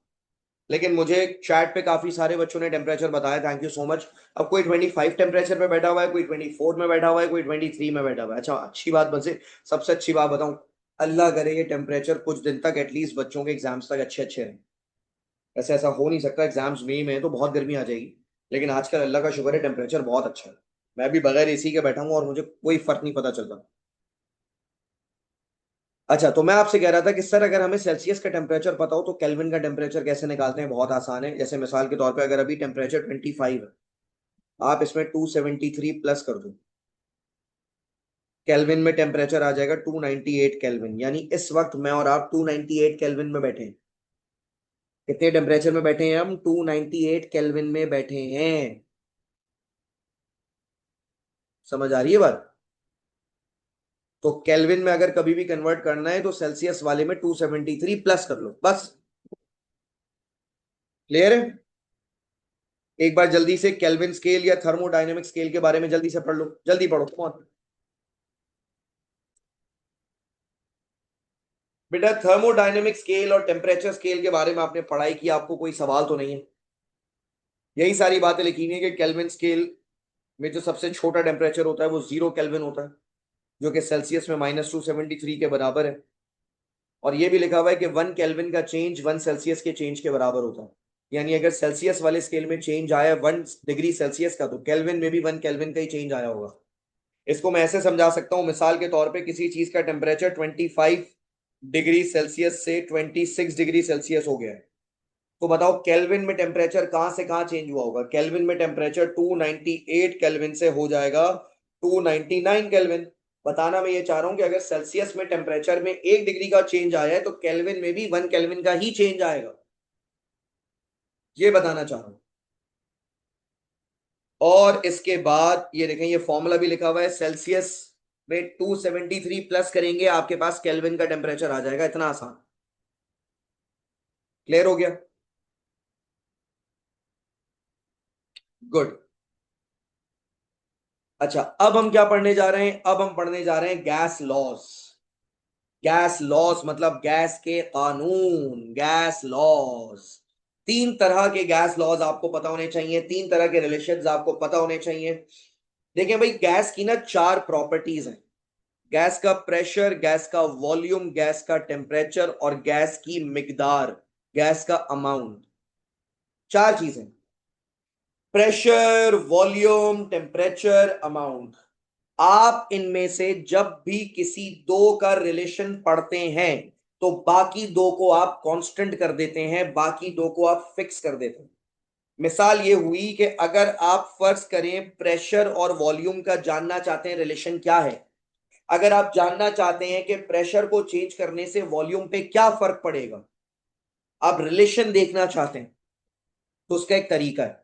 लेकिन मुझे चैट पे काफी सारे बच्चों ने टेम्परेचर बताया, थैंक यू सो मच। अब कोई 25 टेम्परेचर पे बैठा हुआ है, कोई 24 में बैठा हुआ है, कोई 23 में बैठा हुआ है। अच्छा, अच्छी बात, बसे सबसे अच्छी बात बताऊं, अल्लाह करे ये टेम्परेचर कुछ दिन तक एटलीस्ट बच्चों के एग्जाम्स तक अच्छे अच्छे रहे। वैसे ऐसा हो नहीं सकता, एग्जाम्स मई में है तो बहुत गर्मी आ जाएगी, लेकिन आजकल अल्लाह का शुक्र है टेम्परेचर बहुत अच्छा है। मैं भी बगैर एसी के बैठा हूँ और मुझे कोई फर्क नहीं पता चलता। अच्छा, तो मैं आपसे कह रहा था कि सर अगर हमें सेल्सियस का टेम्परेचर पता हो तो केल्विन का टेम्परेचर कैसे निकालते हैं? बहुत आसान है। जैसे मिसाल के तौर पे अगर अभी टेम्परेचर 25 है, आप इसमें 273 प्लस कर दो, केल्विन में टेम्परेचर आ जाएगा 298 केल्विन। यानी इस वक्त मैं और आप 298 केल्विन में बैठे हैं। कितने टेम्परेचर में बैठे हैं हम? 298 केल्विन में बैठे हैं। समझ आ रही है बात? तो केल्विन में अगर कभी भी कन्वर्ट करना है तो सेल्सियस वाले में 273 प्लस कर लो, बस। क्लियर है? एक बार जल्दी से केल्विन स्केल या थर्मोडायनेमिक स्केल के बारे में जल्दी से पढ़ लो, जल्दी पढ़ो, कौन? बेटा थर्मोडायनेमिक स्केल और टेम्परेचर स्केल के बारे में आपने पढ़ाई की, आपको कोई सवाल तो नहीं है? यही सारी बातें लिखी हुई है कि केल्विन स्केल में जो सबसे छोटा टेम्परेचर होता है वो 0 केल्विन होता है, जो कि सेल्सियस में -273 के बराबर है। और ये भी लिखा हुआ है कि 1 केल्विन का चेंज 1 सेल्सियस के चेंज के बराबर होता है। यानी अगर सेल्सियस वाले स्केल में चेंज आया 1 डिग्री सेल्सियस का, तो केल्विन में भी 1 केल्विन का ही चेंज आया होगा। इसको मैं ऐसे समझा सकता हूँ, मिसाल के तौर पे किसी चीज का टेम्परेचर 25 डिग्री सेल्सियस से 26 डिग्री सेल्सियस हो गया है, तो बताओ केल्विन में टेम्परेचर कहां से कहां चेंज हुआ होगा? केल्विन में टेम्परेचर 298 केल्विन से हो जाएगा 299 केल्विन। बताना मैं ये चाह रहा हूं कि अगर सेल्सियस में टेम्परेचर में 1 डिग्री का चेंज आया है तो केल्विन में भी 1 केल्विन का ही चेंज आएगा। ये बताना चाह रहा हूं। और इसके बाद ये देखें, ये फॉर्मूला भी लिखा हुआ है, सेल्सियस में 273 प्लस करेंगे आपके पास केल्विन का टेम्परेचर आ जाएगा। इतना आसान। क्लियर हो गया? गुड। अच्छा, अब हम क्या पढ़ने जा रहे हैं? अब हम पढ़ने जा रहे हैं गैस लॉस। गैस लॉस मतलब गैस के कानून, गैस लॉस। 3 तरह के गैस लॉज आपको पता होने चाहिए, 3 तरह के रिलेशंस आपको पता होने चाहिए। देखें भाई, गैस की ना चार प्रॉपर्टीज हैं। गैस का प्रेशर, गैस का वॉल्यूम, गैस का टेम्परेचर और गैस की मिकदार, गैस का अमाउंट। चार चीजें, प्रेशर, वॉल्यूम, टेम्परेचर, अमाउंट। आप इनमें से जब भी किसी दो का रिलेशन पढ़ते हैं तो बाकी दो को आप कांस्टेंट कर देते हैं, बाकी दो को आप फिक्स कर देते हैं। मिसाल ये हुई कि अगर आप फर्ज करें प्रेशर और वॉल्यूम का जानना चाहते हैं रिलेशन क्या है, अगर आप जानना चाहते हैं कि प्रेशर को चेंज करने से वॉल्यूम पे क्या फर्क पड़ेगा, आप रिलेशन देखना चाहते हैं, तो उसका एक तरीका है।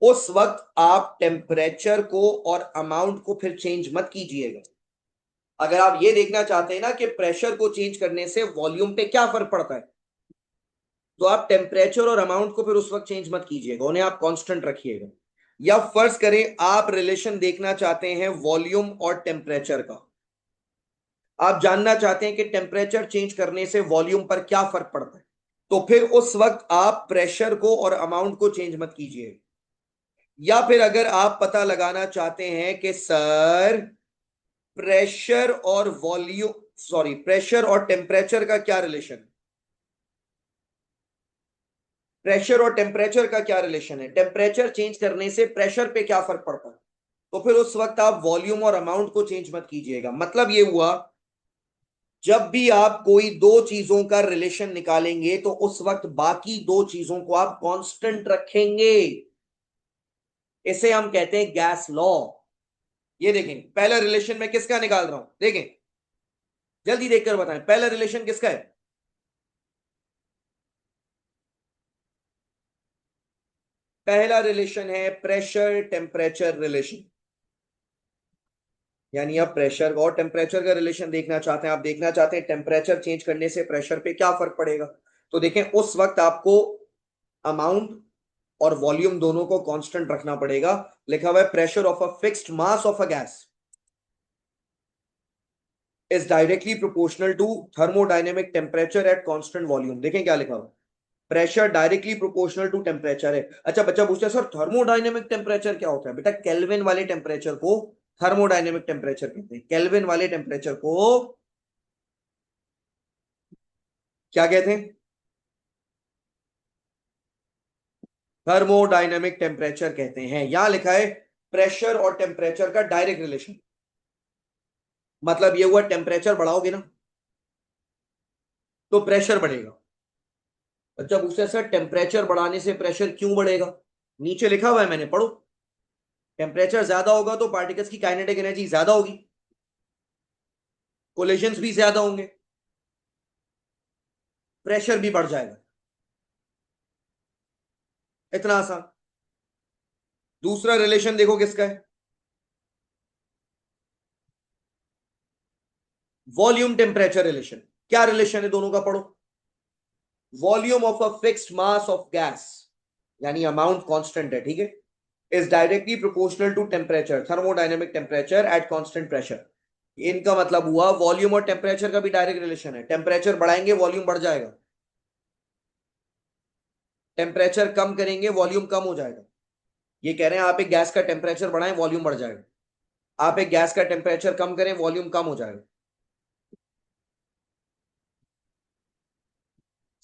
उस वक्त आप टेम्परेचर को और अमाउंट को फिर चेंज मत कीजिएगा। अगर आप ये देखना चाहते हैं ना कि प्रेशर को चेंज करने से वॉल्यूम पे क्या फर्क पड़ता है, तो आप टेम्परेचर और अमाउंट को फिर उस वक्त चेंज मत कीजिएगा, उन्हें आप कांस्टेंट रखिएगा। या फर्ज करें आप रिलेशन देखना चाहते हैं वॉल्यूम और टेम्परेचर का, आप जानना चाहते हैं कि टेम्परेचर चेंज करने से वॉल्यूम पर क्या फर्क पड़ता है, तो फिर उस वक्त आप प्रेशर को और अमाउंट को चेंज मत कीजिए। या फिर अगर आप पता लगाना चाहते हैं कि सर प्रेशर और वॉल्यूम, सॉरी, प्रेशर और टेम्परेचर का क्या रिलेशन है, प्रेशर और टेम्परेचर का क्या रिलेशन है, टेम्परेचर चेंज करने से प्रेशर पे क्या फर्क पड़ता है, तो फिर उस वक्त आप वॉल्यूम और अमाउंट को चेंज मत कीजिएगा। मतलब ये हुआ, जब भी आप कोई दो चीजों का रिलेशन निकालेंगे तो उस वक्त बाकी दो चीजों को आप कांस्टेंट रखेंगे। इसे हम कहते हैं गैस लॉ। ये देखें, पहला रिलेशन मैं किसका निकाल रहा हूं, देखें, जल्दी देखकर बताएं, पहला रिलेशन किसका है, पहला रिलेशन है प्रेशर टेम्परेचर रिलेशन। यानी आप प्रेशर और टेम्परेचर का रिलेशन देखना चाहते हैं, आप देखना चाहते हैं टेम्परेचर चेंज करने से प्रेशर पे क्या फर्क पड़ेगा, तो देखें उस वक्त आपको अमाउंट और वॉल्यूम दोनों को कांस्टेंट रखना पड़ेगा। लिखा हुआ है pressure of a fixed mass of a gas is directly proportional to thermodynamic temperature at constant volume. देखें क्या लिखा हुआ, pressure directly proportional to temperature है। अच्छा, बच्चा पूछता है सर थर्मोडायनेमिक टेम्परेचर क्या होता है, बेटा केल्विन वाले टेम्परेचर को थर्मोडायनेमिक टेम्परेचर कहते हैं, केल्विन वाले टेम्परेचर को क्या कहते हैं, थर्मोडायनेमिक टेम्परेचर कहते हैं। यहां लिखा है प्रेशर और टेम्परेचर का डायरेक्ट रिलेशन। मतलब ये हुआ टेम्परेचर बढ़ाओगे ना तो प्रेशर बढ़ेगा। अच्छा पूछते हैं सर टेम्परेचर बढ़ाने से प्रेशर क्यों बढ़ेगा, नीचे लिखा हुआ है मैंने, पढ़ो। टेम्परेचर ज्यादा होगा तो पार्टिकल्स की काइनेटिक एनर्जी ज्यादा होगी, कोलिजन्स भी ज्यादा होंगे, प्रेशर भी बढ़ जाएगा। इतना आसान। दूसरा रिलेशन देखो किसका है, वॉल्यूम टेम्परेचर रिलेशन। क्या रिलेशन है दोनों का, पढ़ो। Volume of a fixed mass of gas, यानी अमाउंट कांस्टेंट है, ठीक है, is directly proportional to temperature, thermodynamic temperature at constant pressure. इनका मतलब हुआ वॉल्यूम और टेम्परेचर का भी डायरेक्ट रिलेशन है, टेम्परेचर बढ़ाएंगे वॉल्यूम बढ़ जाएगा, टेम्परेचर कम करेंगे वॉल्यूम कम हो जाएगा। ये कह रहे हैं आप एक गैस का टेम्परेचर बढ़ाएं वॉल्यूम बढ़ जाएगा, आप एक गैस का टेम्परेचर कम करें वॉल्यूम कम हो जाएगा।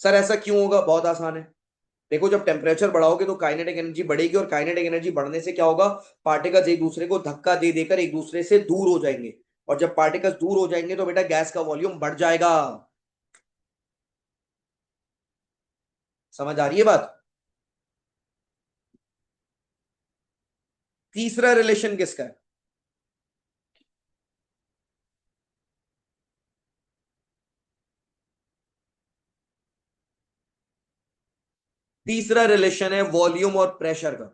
सर ऐसा क्यों होगा, बहुत आसान है। देखो जब टेम्परेचर बढ़ाओगे तो काइनेटिक एनर्जी बढ़ेगी, और काइनेटिक एनर्जी बढ़ने से क्या होगा, पार्टिकल्स एक दूसरे को धक्का दे देकर एक दूसरे से दूर हो जाएंगे, और जब पार्टिकल्स दूर हो जाएंगे तो बेटा गैस का वॉल्यूम बढ़ जाएगा। समझ आ रही है बात। तीसरा रिलेशन किसका है, तीसरा रिलेशन है वॉल्यूम और प्रेशर का।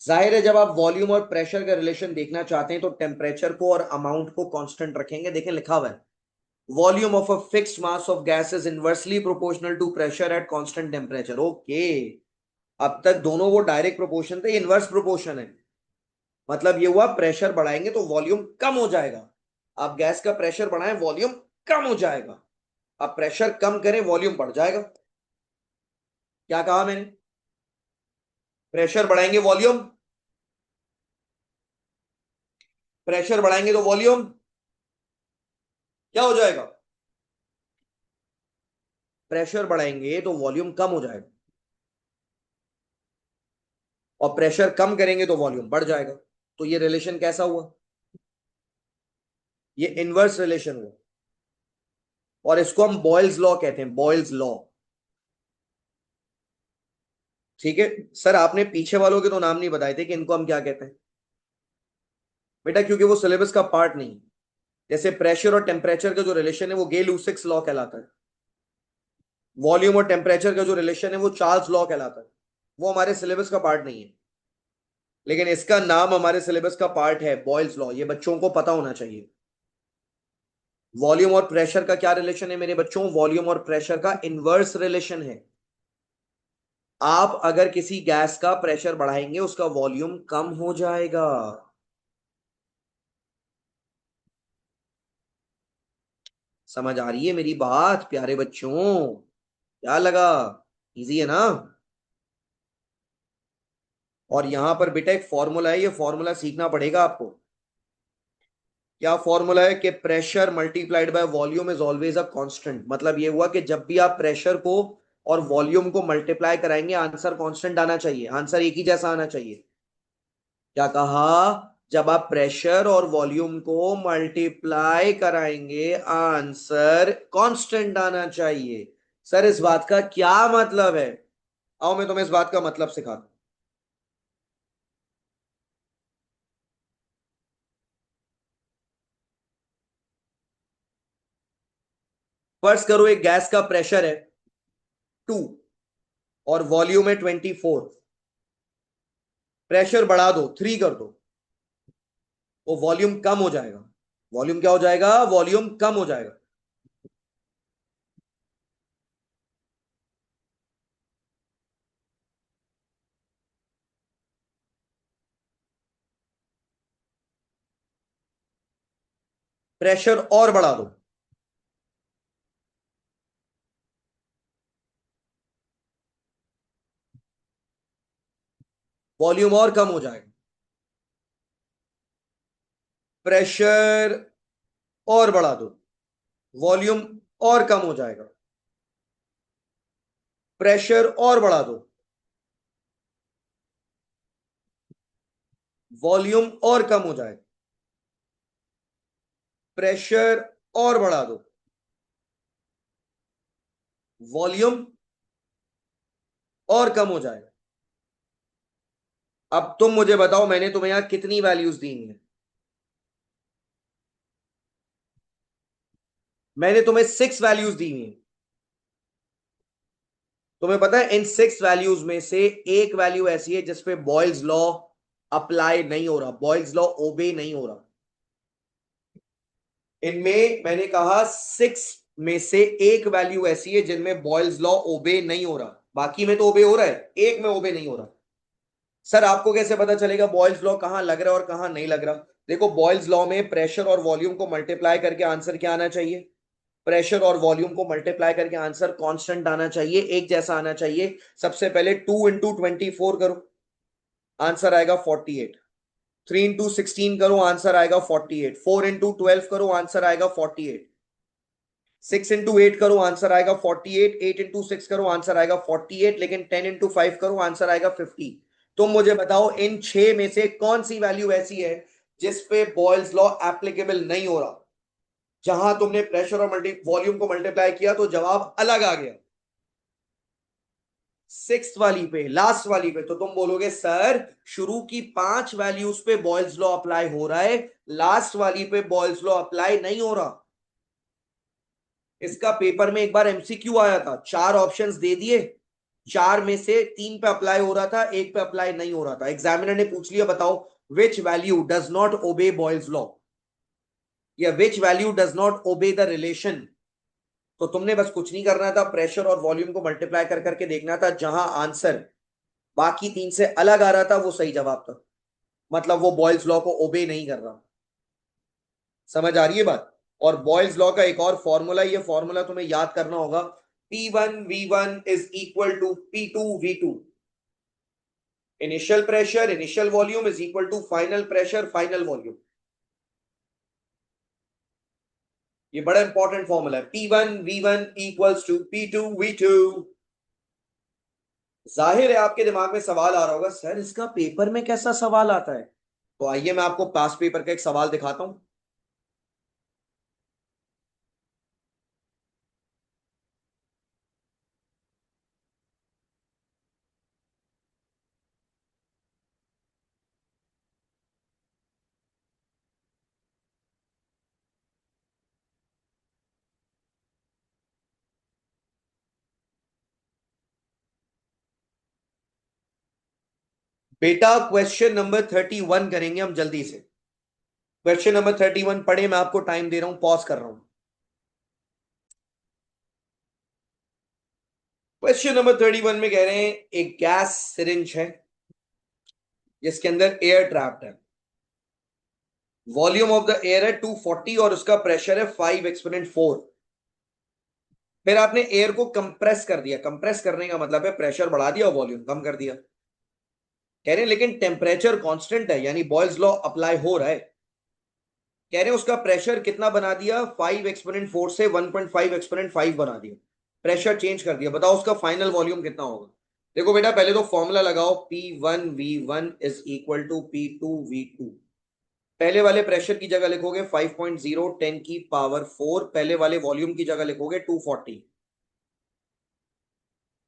जाहिर है जब आप वॉल्यूम और प्रेशर का रिलेशन देखना चाहते हैं तो टेम्परेचर को और अमाउंट को कांस्टेंट रखेंगे। देखें लिखा हुआ है volume of a fixed mass of gas is inversely proportional to pressure at constant temperature. Okay, अब तक दोनों वो डायरेक्ट प्रोपोर्शन थे, इनवर्स प्रोपोर्शन है। मतलब ये हुआ प्रेशर बढ़ाएंगे तो वॉल्यूम कम हो जाएगा, आप गैस का प्रेशर बढ़ाएं वॉल्यूम कम हो जाएगा, आप प्रेशर कम करें वॉल्यूम बढ़ जाएगा। क्या कहा मैंने, प्रेशर बढ़ाएंगे वॉल्यूम, प्रेशर बढ़ाएंगे तो वॉल्यूम क्या हो जाएगा? प्रेशर बढ़ाएंगे तो वॉल्यूम कम हो जाएगा, और प्रेशर कम करेंगे तो वॉल्यूम बढ़ जाएगा। तो ये रिलेशन कैसा हुआ? ये इनवर्स रिलेशन हुआ, और इसको हम बॉयल्स लॉ कहते हैं, बॉयल्स लॉ। ठीक है सर, आपने पीछे वालों के तो नाम नहीं बताए थे कि इनको हम क्या कहते हैं। बेटा क्योंकि वो सिलेबस का पार्ट नहीं है। जैसे प्रेशर और टेम्परेचर का जो रिलेशन है वो गे लुसिक्स लॉ कहलाता है। वॉल्यूम और टेम्परेचर का जो रिलेशन है वो चार्ल्स लॉ कहलाता है। वो हमारे सिलेबस का पार्ट नहीं है, लेकिन इसका नाम हमारे सिलेबस का पार्ट है, बॉयल्स लॉ। ये बच्चों को पता होना चाहिए। वॉल्यूम और प्रेशर का क्या रिलेशन है मेरे बच्चों? वॉल्यूम और प्रेशर का इनवर्स रिलेशन है। आप अगर किसी गैस का प्रेशर बढ़ाएंगे उसका वॉल्यूम कम हो जाएगा। समझ आ रही है मेरी बात प्यारे बच्चों? क्या लगा? इजी है ना? और यहां पर बेटा एक फॉर्मूला है, ये फॉर्मूला सीखना पड़ेगा आपको। क्या फॉर्मूला है? कि pressure multiplied by volume is always a constant. मतलब ये हुआ कि जब भी आप प्रेशर को और वॉल्यूम को मल्टीप्लाई कराएंगे आंसर कांस्टेंट आना चाहिए, आंसर एक ही जैसा आना चाहिए। क्या कहा? जब आप प्रेशर और वॉल्यूम को मल्टीप्लाई कराएंगे आंसर कांस्टेंट आना चाहिए। सर इस बात का क्या मतलब है? आओ मैं तुम्हें इस बात का मतलब सिखाता हूं। फर्ज करो एक गैस का प्रेशर है 2 और वॉल्यूम है 24। प्रेशर बढ़ा दो, 3 कर दो, वो वॉल्यूम कम हो जाएगा। वॉल्यूम क्या हो जाएगा? वॉल्यूम कम हो जाएगा। प्रेशर और बढ़ा दो, वॉल्यूम और कम हो जाएगा। प्रेशर और बढ़ा दो, वॉल्यूम और कम हो जाएगा। प्रेशर और बढ़ा दो, वॉल्यूम और कम हो जाएगा। प्रेशर और बढ़ा दो, वॉल्यूम और कम हो जाएगा। अब तुम मुझे बताओ मैंने तुम्हें यहां कितनी वैल्यूज दी हैं? मैंने तुम्हें 6 वैल्यूज दी हैं। तुम्हें पता है इन 6 वैल्यूज में से एक वैल्यू ऐसी है जिसपे बॉयल्स लॉ अप्लाई नहीं हो रहा, बॉयल्स लॉ ओबे नहीं हो रहा। इनमें मैंने कहा 6 में से एक वैल्यू ऐसी है जिनमें बॉयल्स लॉ ओबे नहीं हो रहा, बाकी में तो ओबे हो रहा है, एक में ओबे नहीं हो रहा। सर आपको कैसे पता चलेगा बॉयल्स लॉ कहां लग रहा है और कहां नहीं लग रहा? देखो बॉयल्स लॉ में प्रेशर और वॉल्यूम को मल्टीप्लाई करके आंसर क्या आना चाहिए? प्रेशर और वॉल्यूम को मल्टीप्लाई करके आंसर कांस्टेंट आना चाहिए, एक जैसा आना चाहिए। सबसे पहले 2 इंटू 24 करो, आंसर आएगा 48। 3 इंटू 16 करो, आंसर आएगा 48। 4 इंटू 12 करो, आंसर आएगा 48। 6 इंटू 8 करो, आंसर आएगा 48। 8 इंटू 6 करो, आंसर आएगा 48। लेकिन 10 इंटू 5 करो, आंसर आएगा 50। तुम मुझे बताओ इन 6 में से कौन सी वैल्यू ऐसी है जिसपे बॉयल्स लॉ एप्लीकेबल नहीं हो रहा? जहां तुमने प्रेशर और मल्टी वॉल्यूम को मल्टीप्लाई किया तो जवाब अलग आ गया। 6 वाली पे, लास्ट वाली पे, तो तुम बोलोगे सर शुरू की 5 वैल्यूज पे बॉयल्स लॉ अप्लाई हो रहा है, लास्ट वाली पे बॉयल्स लॉ अप्लाई नहीं हो रहा। इसका पेपर में एक बार एमसीक्यू आया था, 4 ऑप्शंस दे दिए, 4 में से 3 पे अप्लाई हो रहा था, एक पे अप्लाई नहीं हो रहा था। एग्जामिनर ने पूछ लिया बताओ which value does not obey Boyle's law, या which value does not obey the relation. तो तुमने बस कुछ नहीं करना था, प्रेशर और वॉल्यूम को मल्टीप्लाई कर करके देखना था, जहां आंसर बाकी 3 से अलग आ रहा था वो सही जवाब था। मतलब वो बॉयल्स लॉ को ओबे नहीं कर रहा। समझ आ रही है बात? और बॉयल्स लॉ का एक और फॉर्मूला, ये फॉर्मूला तुम्हें याद करना होगा। P1 V1 is equal to P2 V2। Initial pressure initial volume is equal to final pressure final volume. ये बड़ा इंपॉर्टेंट फॉर्मूला है, P1 V1 equals to P2 V2। जाहिर है आपके दिमाग में सवाल आ रहा होगा, सर इसका पेपर में कैसा सवाल आता है? तो आइए मैं आपको पास पेपर का एक सवाल दिखाता हूं। बेटा क्वेश्चन नंबर 31 करेंगे हम जल्दी से। क्वेश्चन नंबर 31 पढ़े, मैं आपको टाइम दे रहा हूं, पॉज कर रहा हूं। क्वेश्चन नंबर 31 में कह रहे हैं एक गैस सिरिंज है जिसके अंदर एयर ट्रैप्ड है। वॉल्यूम ऑफ द एयर है 240 और उसका प्रेशर है 5 एक्सपोनेंट 4। फिर आपने एयर को कंप्रेस कर दिया, कंप्रेस करने का मतलब है प्रेशर बढ़ा दिया और वॉल्यूम कम कर दिया। कह रहे हैं लेकिन टेम्परेचर कांस्टेंट है, यानी बॉयल्स लॉ अप्लाई हो रहा है। कह रहे हैं उसका प्रेशर कितना बना दिया, 5 एक्सपोनेंट 4 से 1.5 एक्सपोनेंट 5 बना दिया, प्रेशर चेंज कर दिया। बताओ उसका फाइनल वॉल्यूम कितना होगा? देखो बेटा पहले तो फॉर्मूला लगाओ, P1 V1 is equal to P2 V2। पहले वाले प्रेशर की जगह लिखोगे 5.0 10 की पावर 4, पहले वाले वॉल्यूम की जगह लिखोगे 240,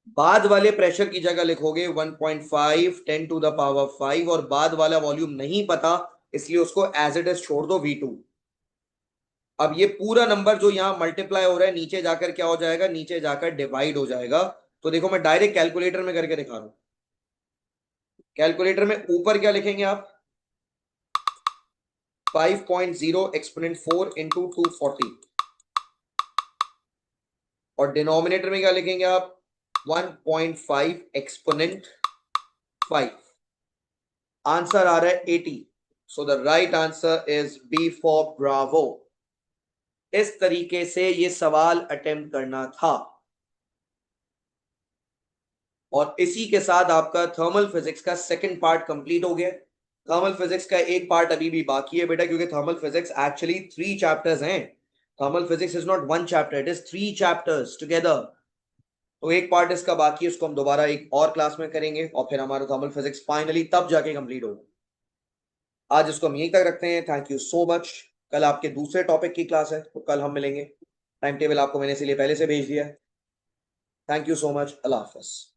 बाद वाले प्रेशर की जगह लिखोगे 1.5 10 टू द पावर 5, और बाद वाला वॉल्यूम नहीं पता इसलिए उसको एज इट इज छोड़ दो V2। अब ये पूरा नंबर जो यहां मल्टीप्लाई हो रहा है नीचे जाकर क्या हो जाएगा, नीचे जाकर डिवाइड हो जाएगा। तो देखो मैं डायरेक्ट कैलकुलेटर में करके दिखा रहा हूं। कैलकुलेटर में ऊपर क्या लिखेंगे आप, 5.0 एक्सपोनेंट 4 इंटू 240, और डिनोमिनेटर में क्या लिखेंगे आप, 1.5 एक्सपोनेंट 5। आंसर आ रहा है 80। So the right answer is B for bravo. इस तरीके से ये सवाल अटेम्प्ट करना था। और इसी के साथ आपका थर्मल फिजिक्स का सेकंड पार्ट कंप्लीट हो गया। थर्मल फिजिक्स का एक पार्ट अभी भी बाकी है बेटा, क्योंकि थर्मल फिजिक्स एक्चुअली 3 चैप्टर्स हैं। Thermal physics is not 1 chapter, it is 3 chapters together. तो एक पार्ट इसका बाकी है, उसको हम दोबारा एक और क्लास में करेंगे और फिर हमारा थर्मल फिजिक्स फाइनली तब जाके कंप्लीट होगा। आज इसको हम यहीं तक रखते हैं। Thank you so much. कल आपके दूसरे टॉपिक की क्लास है, तो कल हम मिलेंगे। टाइम टेबल आपको मैंने इसीलिए पहले से भेज दिया है। Thank you so much. Allah Hafiz.